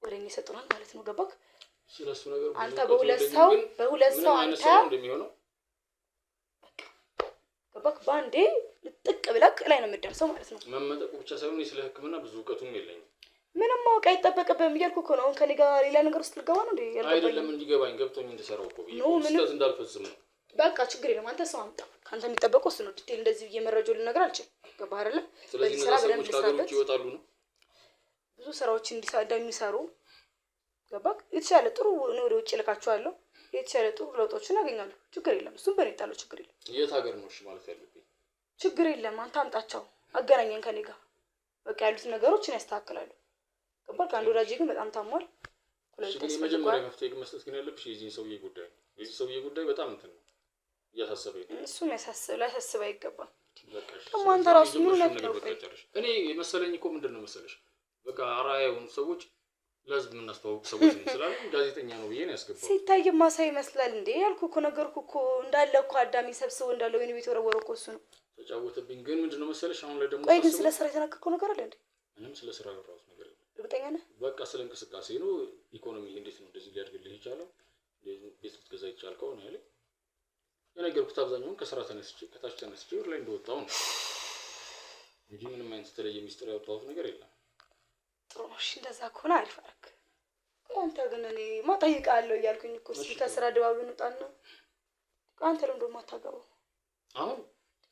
ወደኛ ይሰጡናል ማለት ነው። ገባክ? ስለሱ ነገር አንተ በሁለት ሰው አንተ እንደሚሆነው ገባክ? ባንዴ ጥቅ ብለክ ላይ ነው የምትደርሰው ማለት ነው። መመጠቁ ብቻ ሳይሆን ስለ ህክምና ብዙ እውቀቱም የለኝም። ምንም ማወቅ አይጠበቅብህም እያልኩ እኮ ነው። አሁን ከኔ ጋር ሌላ ነገር ውስጥ ልገባ ነው እንዴ? አይደለም እንዲገባኝ ገብቶኝ እንድሰራው እኮ ስህተት እንዳልፈጽም ነው። በቃ ችግር የለም። አንተ ሰው አምጣ። ካንተ የሚጠበቀው እሱ ነው። ዲቴል እንደዚህ በየመረጃው ልነግርህ አልችልም። ገባህ አይደለ? ስለዚህ እነዛ ሰዎች ከሀገሮች ይወጣሉ ነው ብዙ ስራዎች እንደሚሰሩ ገባህ? የተሻለ ጥሩ ነው ወደ ውጭ ልካቸዋለሁ። የተሻለ ጥሩ ለውጦችን ያገኛሉ። ችግር የለም። እሱም በኔ ጣለው ችግር የለም። የት ሀገር ነው እሺ ማለት ያለብኝ? ችግር የለም። አንተ አምጣቸው፣ አገናኘን ከኔ ጋር በቃ ያሉት ነገሮችን ያስተካክላሉ። ገባህ? ከአንድ ወዳጄ ግን በጣም ታሟል። ስለዚህ መጀመሪያ መፍትሄ ግን መስጠት ግን ያለብሽ የዚህ ሰውዬ ጉዳይ ነው። የዚህ ሰውዬ ጉዳይ በጣም እንትን ነው እያሳሰበኝ ነው። እሱም ሊያሳስብ አይገባም። ደግሞ አንተ ራሱ ምን ነው እኔ መሰለኝ እኮ ምንድን ነው መሰለሽ በቃ አርአያ የሆኑ ሰዎች ለህዝብ የምናስተዋውቅ ሰዎች ነው ስላለ ጋዜጠኛ ነው ብዬ ነው ያስገባው። ሲታይ ማሳይ ይመስላል እንዴ ያልኩህ እኮ ነገርኩህ እኮ እንዳለ እኮ አዳሚ ሰብስቦ እንዳለ ወይኔ ቤት ወረወረው እኮ እሱ ነው ተጫወተብኝ። ግን ምንድን ነው መሰለሽ አሁን ላይ ደግሞ ቆይ ግን ስለ ስራ የተናገርከው ነገር አለ እንዴ? ምንም ስለ ስራ ያወራሁት ነገር የለም። እርግጠኛ ነህ? በቃ ስለ እንቅስቃሴ ነው። ኢኮኖሚ እንዴት ነው እንደዚህ ሊያድግልህ የቻለው ቤት ልትገዛ የቻልከው ነው ያለኝ። የነገርኩት አብዛኛውን ከስራ ተነስቼ ከታች ተነስቼ ወር ላይ እንደወጣው ነው እንጂ ምንም አይነት የተለየ ሚስጥር ያወጣሁት ነገር የለም። ጥሩ ነው። እሺ እንደዛ ከሆነ አሪፍ አደረክ። አንተ ግን እኔ ማጠይቃለሁ እያልኩኝ እኮ እስኪ ከስራ ድባብ እንውጣና አንተ ለምን ደግሞ አታገባው? አሁን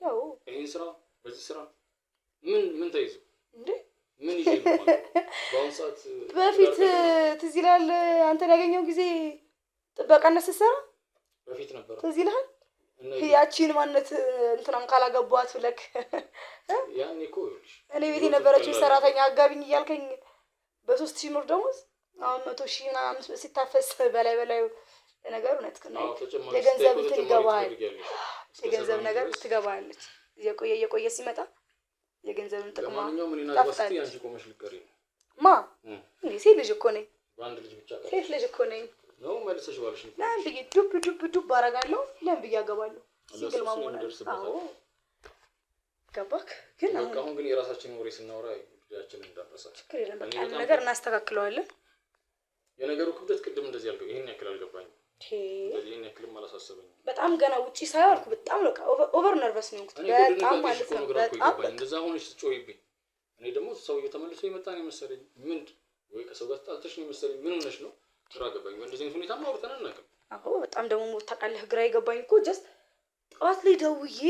ያው ይሄን ስራ በዚህ ስራ ምን ተይዞ እንዴ ምን ይዤ ነው ማለት በአሁን ሰዓት በፊት ትዝ ይልሃል አንተን ያገኘው ጊዜ ጥበቃነት ስትሰራ በፊት ነበር ትዝ ይልሃል? ያቺን ማነት እንትናም ካላገቧት ብለክ ያኔ እኮ ይኸውልሽ እኔ ቤት የነበረችው ሰራተኛ አጋቢኝ እያልከኝ በ3000 ብር ደሞዝ አሁን 100,000 ምናምን ሲታፈስ በላይ ነገሩ እውነት ነው። የገንዘብ እንትን ይገባሃል። የገንዘብ ነገር ትገባለች። እየቆየ ሲመጣ የገንዘብን ጥቅማ ለማንኛውም እኔና አባስቲ አንቺ ቆመሽ ልቀሪ ማ እኔ ሴት ልጅ እኮ ነኝ። በአንድ ልጅ ብቻ ቀር ሴት ልጅ እኮ ነኝ ነው መልሰሽ ባልሽ ነው። ለምን ብዬ ዱብ አደርጋለሁ? ለምን ብዬ አገባለሁ? ሲንግል ማሞና አዎ ገባክ? ግን አሁን ግን የራሳችንን ወሬ ስናወራ ልጃችንን እንዳረሳ ችግር የለም። በቃ ነገር እናስተካክለዋለን። የነገሩ ክብደት ቅድም እንደዚህ ያልከው ይሄን ያክል አልገባኝም። እንደዚህ ይሄን ያክልም አላሳሰበኝም። በጣም ገና ውጪ ሳይወርኩ በጣም ነው ኦቨር ነርቨስ ነው እንግዲህ በጣም ማለት ነው። በጣም እንደዛ ሆነሽ ስትጮይብኝ እኔ ደግሞ ሰውዬው ተመልሶ የመጣ ነው መሰለኝ። ምን ወይ ከሰው ጋር ተጣልተሽ ነው መሰለኝ። ምን ሆነሽ ነው? ግራ ገባኝ። እንደዚህ አይነት ሁኔታ አውርተን አናውቅም። አዎ በጣም ደግሞ ታውቃለህ፣ ግራ የገባኝ እኮ ጀስት ጠዋት ላይ ደውዬ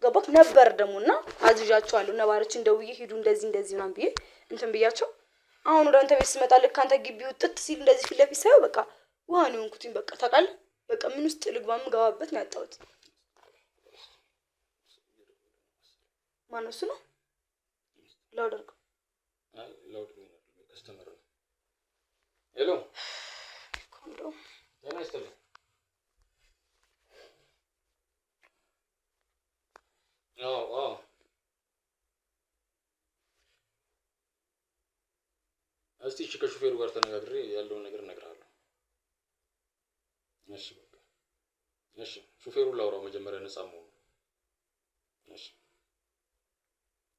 ገባክ ነበር ደሞና አዝዣቸዋለሁ። ነባሮችን ደውዬ ሂዱ እንደዚህ ምናምን ብዬ እንትን ብያቸው አሁን ወደ አንተ ቤት ስመጣ ልክ አንተ ግቢው ጥጥ ሲል እንደዚህ ፊት ለፊት ሳይው በቃ ውሃ ነው እንኩትኝ። በቃ ታውቃለህ፣ በቃ ምን ውስጥ ልግባ የምገባበት ነው ያጣሁት። ማነው እሱ ነው ላውደርግ ላውድ ነው ከስተመር ነው። ሄሎ ኮንዶ ደህና ይስጥልኝ። አዎ እስቲ ከሹፌሩ ጋር ተነጋግሬ ያለውን ነገር እነግርሃለሁ። እሺ በቃ እሺ፣ ሹፌሩን ላውራው መጀመሪያ ነፃ መሆኑ። እሺ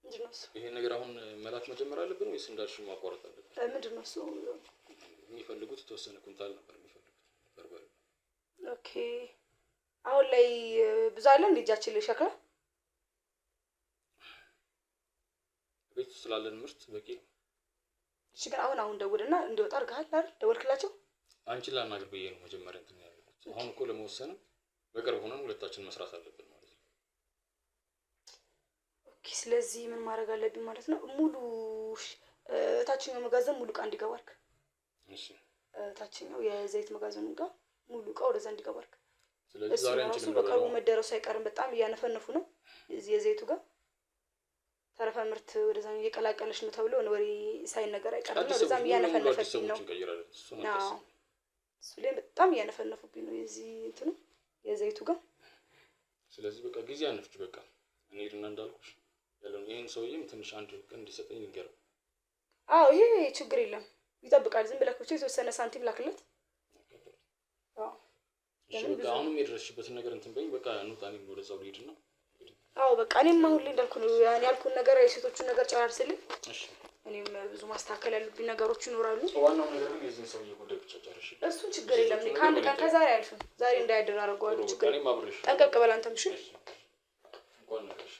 ምንድነው እሱ? ይሄን ነገር አሁን መላክ መጀመር አለብን ወይስ እንዳልሽ ማቋረጥ አለብን? ምንድነው እሱ? የሚፈልጉት የተወሰነ ኩንታል ነበር የሚፈልጉት በርበሬ። ኦኬ አሁን ላይ ብዙ አለ እንዴ እጃችን ላይ ሸክላ? ቤት ስላለን ምርት በቂ ነው። እሺ ግን አሁን ደውልና እንዲወጣ አድርገሃል አይደል? ደወልክላቸው? አንቺን ላናግር ብዬ ነው መጀመሪያ እንትን ያልኩት። አሁን እኮ ለመወሰንም በቅርብ ሆነን ሁለታችን መስራት አለብን ማለት ነው። ኦኬ ስለዚህ ምን ማድረግ አለብኝ ማለት ነው? ሙሉ ታችኛው መጋዘን ሙሉ ዕቃ እንዲገባ አድርግ። እሺ ታችኛው የዘይት መጋዘኑ ጋር ሙሉ ዕቃ ወደዛ እንዲገባ አድርግ። ስለዚህ ዛሬ አንቺ ነው በቅርቡ መደረሱ አይቀርም። በጣም እያነፈነፉ ነው እዚህ የዘይቱ ጋር ተረፈ ምርት ወደዛ እየቀላቀለሽ ነው ተብሎ ወሬ ሳይነገር አይቀርም። ወደዛም እያነፈነፈብኝ ነው። አዎ እሱ ላይ በጣም እያነፈነፉብኝ ነው የዚህ እንትኑ የዘይቱ ጋር። ስለዚህ በቃ ጊዜ አንፍጭ። በቃ እንሂድና እንዳልኩሽ ያለውን ይሄን ሰውዬም ትንሽ አንድ ቀን እንዲሰጠኝ ንገረው። አዎ ይሄ ችግር የለም ይጠብቃል። ዝም ብለህ ብቻ የተወሰነ ሳንቲም ላክለት። አዎ እሺ በቃ አሁንም የደረስሽበትን ነገር እንትን በይኝ። በቃ እንውጣ፣ እኔም ወደዛው ልሂድና አዎ በቃ እኔም አሁን ላይ እንዳልኩ ነው ያልኩን ነገር የሴቶቹን ነገር ጨራርስልኝ። እሺ እኔም ብዙ ማስተካከል ያሉብኝ ነገሮች ይኖራሉ። ዋናው ነገር ግን የዚህን ሰውዬ ጉዳይ ብቻ ጨርሽ። እሱን ችግር የለም። ከአንድ ቀን ከዛሬ አልፍም። ዛሬ እንዳያደራረገዋለሁ ችግር የለም። ጠንቀቅ በል አንተም። እሺ እንኳን ነገርሽ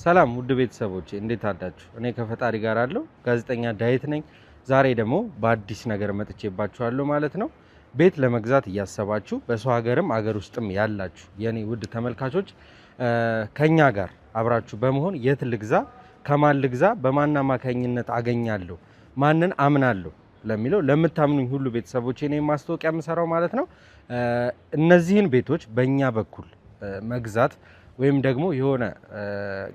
ሰላም ውድ ቤተሰቦቼ እንዴት አዳችሁ? እኔ ከፈጣሪ ጋር አለው ጋዜጠኛ ዳዊት ነኝ። ዛሬ ደግሞ በአዲስ ነገር መጥቼባችኋለሁ ማለት ነው። ቤት ለመግዛት እያሰባችሁ በሰው ሀገርም አገር ውስጥም ያላችሁ የኔ ውድ ተመልካቾች ከኛ ጋር አብራችሁ በመሆን የት ልግዛ፣ ከማን ልግዛ፣ በማን አማካኝነት አገኛለሁ፣ ማንን አምናለሁ ለሚለው ለምታምኑኝ ሁሉ ቤተሰቦቼ እኔ ማስታወቂያ የምሰራው ማለት ነው። እነዚህን ቤቶች በእኛ በኩል መግዛት ወይም ደግሞ የሆነ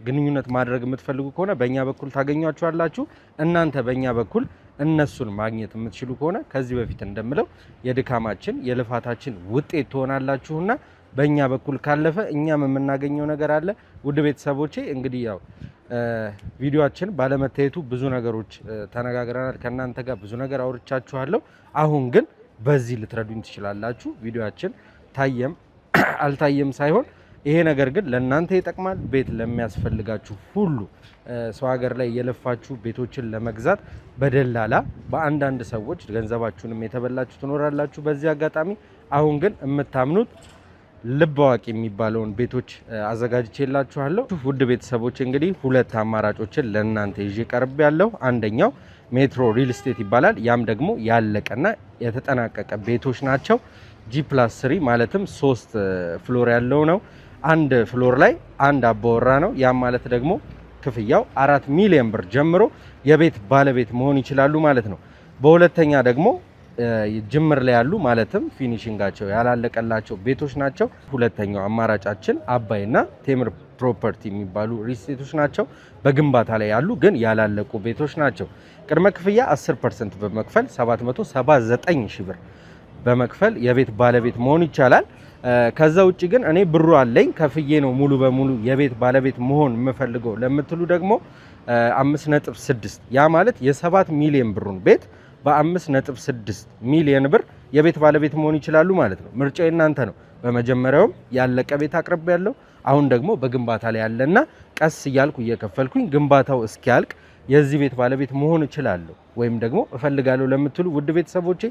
ግንኙነት ማድረግ የምትፈልጉ ከሆነ በእኛ በኩል ታገኟቸዋላችሁ። እናንተ በእኛ በኩል እነሱን ማግኘት የምትችሉ ከሆነ ከዚህ በፊት እንደምለው የድካማችን የልፋታችን ውጤት ትሆናላችሁና በእኛ በኩል ካለፈ እኛም የምናገኘው ነገር አለ። ውድ ቤተሰቦቼ እንግዲህ ያው ቪዲዮአችን ባለመታየቱ ብዙ ነገሮች ተነጋግረናል። ከእናንተ ጋር ብዙ ነገር አውርቻችኋለሁ። አሁን ግን በዚህ ልትረዱኝ ትችላላችሁ። ቪዲዮአችን ታየም አልታየም ሳይሆን ይሄ ነገር ግን ለእናንተ ይጠቅማል። ቤት ለሚያስፈልጋችሁ ሁሉ ሰው ሀገር ላይ የለፋችሁ ቤቶችን ለመግዛት በደላላ በአንዳንድ ሰዎች ገንዘባችሁንም የተበላችሁ ትኖራላችሁ። በዚህ አጋጣሚ አሁን ግን የምታምኑት ልብ አዋቂ የሚባለውን ቤቶች አዘጋጅቼላችኋለሁ። ውድ ቤተሰቦች እንግዲህ ሁለት አማራጮችን ለእናንተ ይዤ ቀርብ ያለው አንደኛው ሜትሮ ሪል ስቴት ይባላል። ያም ደግሞ ያለቀና የተጠናቀቀ ቤቶች ናቸው። G+3 ማለትም 3 ፍሎር ያለው ነው። አንድ ፍሎር ላይ አንድ አባወራ ነው። ያም ማለት ደግሞ ክፍያው 4 ሚሊዮን ብር ጀምሮ የቤት ባለቤት መሆን ይችላሉ ማለት ነው። በሁለተኛ ደግሞ ጅምር ላይ ያሉ ማለትም ፊኒሺንጋቸው ያላለቀላቸው ቤቶች ናቸው። ሁለተኛው አማራጫችን አባይና ቴምር ፕሮፐርቲ የሚባሉ ሪስቴቶች ናቸው። በግንባታ ላይ ያሉ ግን ያላለቁ ቤቶች ናቸው። ቅድመ ክፍያ 10% በመክፈል 779 ሺህ ብር በመክፈል የቤት ባለቤት መሆን ይቻላል። ከዛ ውጪ ግን እኔ ብሩ አለኝ ከፍዬ ነው ሙሉ በሙሉ የቤት ባለቤት መሆን የምፈልገው ለምትሉ ደግሞ 5.6 ያ ማለት የ7 ሚሊዮን ብሩን ቤት በ5.6 ሚሊዮን ብር የቤት ባለቤት መሆን ይችላሉ ማለት ነው። ምርጫው እናንተ ነው። በመጀመሪያውም ያለቀ ቤት አቅርቤ ያለው አሁን ደግሞ በግንባታ ላይ ያለና ቀስ እያልኩ እየከፈልኩኝ ግንባታው እስኪያልቅ የዚህ ቤት ባለቤት መሆን እችላለሁ ወይም ደግሞ እፈልጋለሁ ለምትሉ ውድ ቤተሰቦቼ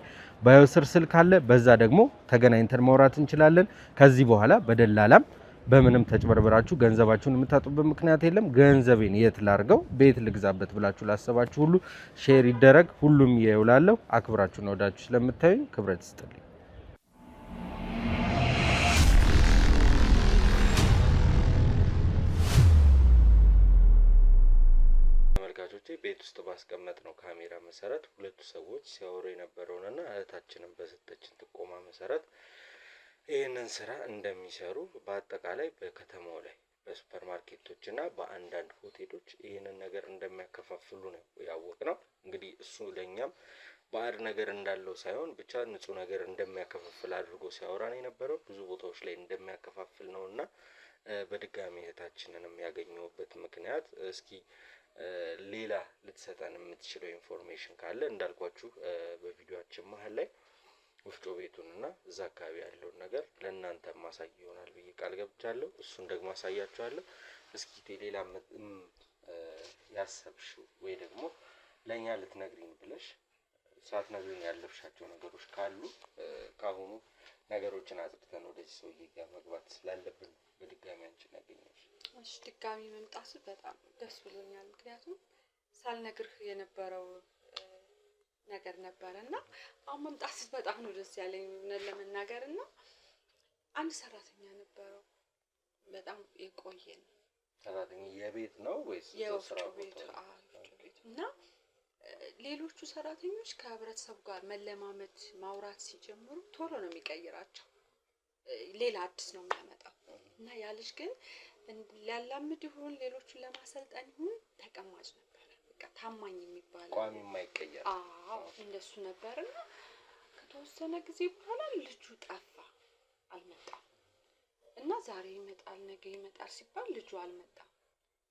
ባዮ ስር ስልክ አለ። በዛ ደግሞ ተገናኝተን ማውራት እንችላለን። ከዚህ በኋላ በደላላም በምንም ተጭበርበራችሁ ገንዘባችሁን የምታጡበት ምክንያት የለም። ገንዘቤን የት ላርገው ቤት ልግዛበት ብላችሁ ላሰባችሁ ሁሉ ሼር ይደረግ። ሁሉም ይውላለሁ። አክብራችሁና ወዳችሁ ስለምታዩኝ ክብረት ይስጥልኝ። ተመልካቾቼ ቤት ውስጥ ባስቀመጥ ነው ካሜራ መሰረት ሁለቱ ሰዎች ሲያወሩ የነበረውንና እህታችንን በሰጠችን ጥቆማ መሰረት ይህንን ስራ እንደሚሰሩ በአጠቃላይ በከተማው ላይ በሱፐር ማርኬቶች እና በአንዳንድ ሆቴሎች ይህንን ነገር እንደሚያከፋፍሉ ነው ያወቅነው። እንግዲህ እሱ ለኛም ባዕድ ነገር እንዳለው ሳይሆን ብቻ ንጹህ ነገር እንደሚያከፋፍል አድርጎ ሲያወራ ነው የነበረው። ብዙ ቦታዎች ላይ እንደሚያከፋፍል ነውና በድጋሚ እህታችንንም ያገኘሁበት ምክንያት እስኪ ሌላ ልትሰጠን የምትችለው ኢንፎርሜሽን ካለ እንዳልኳችሁ በቪዲዮአችን መሀል ላይ ወፍጮ ቤቱንና እዛ አካባቢ ያለውን ነገር ለእናንተ ማሳይ ይሆናል ብዬ ቃል ገብቻለሁ። እሱን ደግሞ አሳያችኋለሁ። እስኪ ሌላ ያሰብሽው ወይ ደግሞ ለኛ ልትነግሪኝ ብለሽ ሳትነግሪኝ ያለፍሻቸው ነገሮች ካሉ ካሁኑ ነገሮችን አጥብተን ወደዚህ ሰውዬ ጋር መግባት ስላለብን በድጋሚ አንቺን ያገኘሽ። እሺ ድጋሚ መምጣት በጣም ደስ ብሎኛል። ምክንያቱም ሳልነግርህ የነበረው ነገር ነበርና አሁን መምጣት በጣም ነው ደስ ያለኝ ለመናገርና አንድ ሰራተኛ ነበረው በጣም የቆየ ነው። ሰራተኛ የቤት ነው ወይስ የስራ ቤት? ቤት እና ሌሎቹ ሰራተኞች ከህብረተሰቡ ጋር መለማመድ ማውራት ሲጀምሩ ቶሎ ነው የሚቀይራቸው። ሌላ አዲስ ነው የሚያመጣው እና ያ ልጅ ግን ሊያላምድ ይሁን ሌሎቹን ለማሰልጠን ይሁን ተቀማጭ ነበር። በቃ ታማኝ የሚባል ቋሚ የማይቀየር እንደሱ ነበርና ከተወሰነ ጊዜ በኋላ ልጁ ጠፋ፣ አልመጣም እና ዛሬ ይመጣል ነገ ይመጣል ሲባል ልጁ አልመጣም።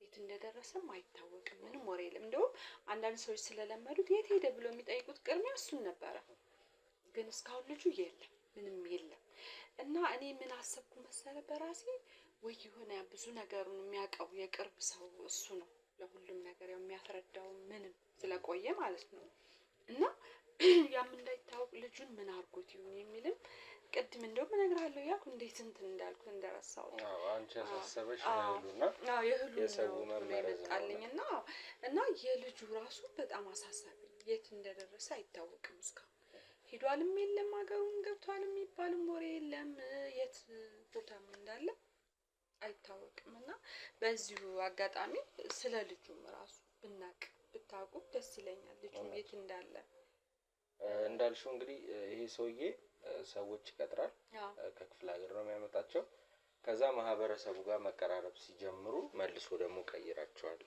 የት እንደደረሰም አይታወቅም። ምንም ወሬ የለም። እንደውም አንዳንድ ሰዎች ስለለመዱት የት ሄደ ብሎ የሚጠይቁት ቅድሚያ እሱን ነበረ። ግን እስካሁን ልጁ የለም፣ ምንም የለም። እና እኔ ምን አሰብኩ መሰለ በራሴ ወይ የሆነ ብዙ ነገሩን የሚያውቀው የቅርብ ሰው እሱ ነው ለሁሉም ነገር የሚያስረዳው ምንም ስለቆየ ማለት ነው። እና ያም እንዳይታወቅ ልጁን ምን አርጎት ይሁን የሚልም ቅድም እንደውም እነግርሃለሁ ያልኩ እንዴት እንትን እንዳልኩ እንደረሳው አንቺ ያሳሰበሽ ነውና የሰው መመረዝ አለኝና እና የልጁ ራሱ በጣም አሳሳቢ የት እንደደረሰ አይታወቅም። እስካሁን ሄዷልም የለም ሀገሩን ገብቷልም የሚባልም ወሬ የለም። የት ቦታም እንዳለ አይታወቅም። እና በዚሁ አጋጣሚ ስለ ልጁም ራሱ ብታውቁ ደስ ይለኛል። ልጁም የት እንዳለ እንዳልሽው እንግዲህ ይሄ ሰውዬ ሰዎች ይቀጥራል። ከክፍለ ሀገር ነው የሚያመጣቸው። ከዛ ማህበረሰቡ ጋር መቀራረብ ሲጀምሩ መልሶ ደግሞ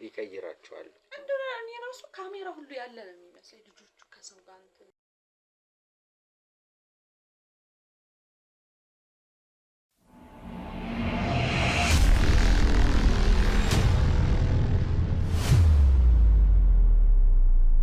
ይቀይራቸዋል። እንደው እኔ ራሱ ካሜራ ሁሉ ያለ ነው የሚመስለኝ ልጆቹ ከሰው ጋር